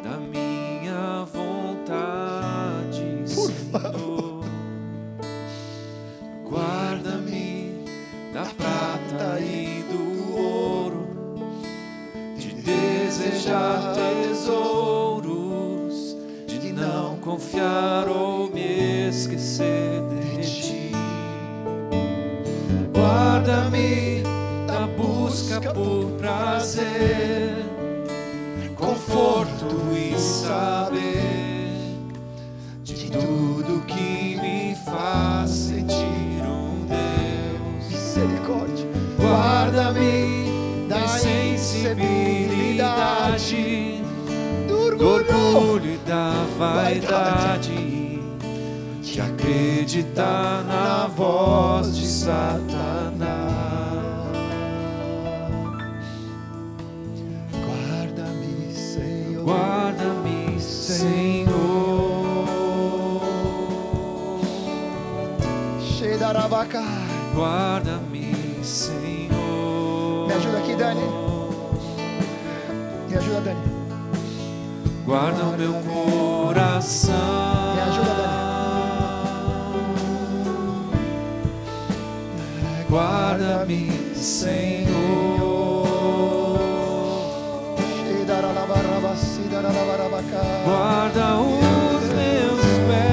da minha vontade, Senhor. Guarda-me da prata e do ouro, de desejar tesouros, de não confiar ou me esquecer de ti. Guarda-me da busca por prazer, conforto e saber, de tudo que me faz sentir um Deus. Misericórdia. Guarda-me da insensibilidade, do orgulho e da vaidade, de acreditar na voz de Satanás. Guarda-me, Senhor. Guarda-me, Senhor. Guarda-me, Senhor. Me ajuda aqui, Dani. Me ajuda, Dani. Guarda o meu coração. Me ajuda, Dani. Guarda-me, Senhor. Guarda os meus pés.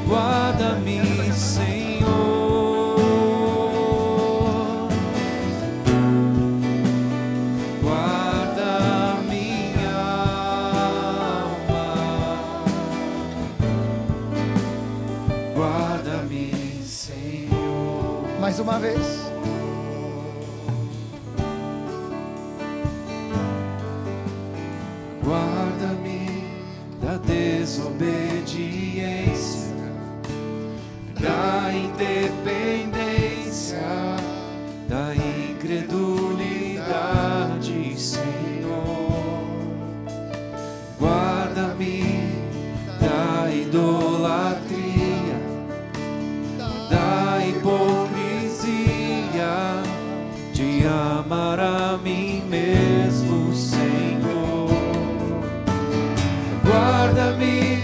Guarda-me, Senhor. Guarda minha alma. Guarda-me, Senhor. Mais uma vez. Guarda-me da desobediência, da independência, da incredulidade, Senhor. Guarda-me da idolatria, da hipocrisia, de amar a mim mesmo, Senhor. Guarda-me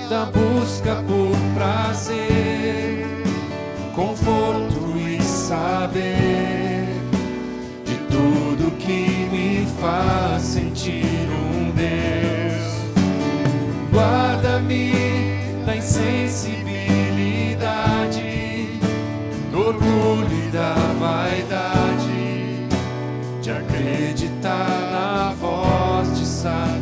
da busca por prazer, conforto e saber, de tudo que me faz sentir um Deus. Guarda-me da insensibilidade, do orgulho e da vaidade, de acreditar na voz de Satanás.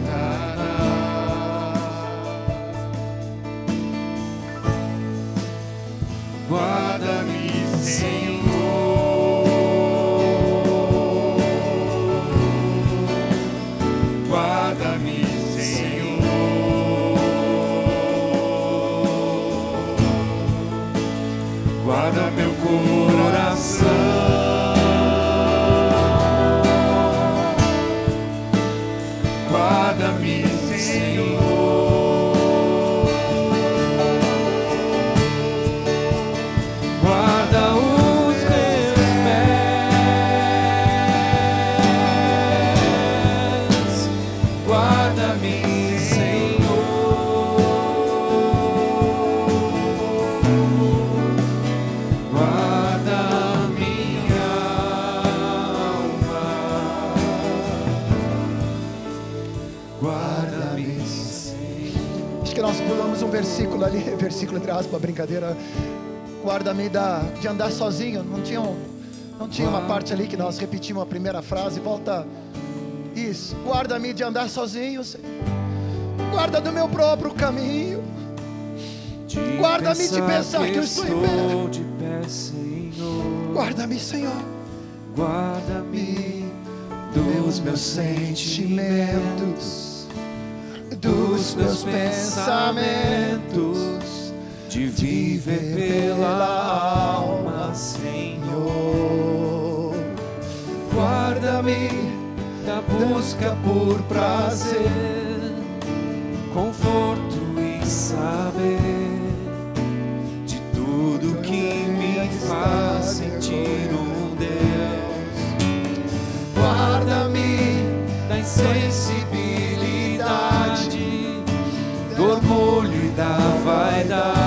Guarda-me, Senhor. Guarda-me, Senhor. Versículo ali, versículo entre aspas, brincadeira. Guarda-me de andar sozinho. Não tinha uma parte ali que nós repetimos a primeira frase. Volta. Isso. Guarda-me de andar sozinho, Senhor. Guarda do meu próprio caminho. Guarda-me de pensar que eu estou em pé, Senhor. Guarda-me, Senhor. Guarda-me dos meus sentimentos, dos meus pensamentos, de viver pela alma, Senhor. Guarda-me da busca por prazer, conforto e saber de tudo que me faz sentir um Deus. Guarda-me da insensibilidade, do orgulho e da vaidade,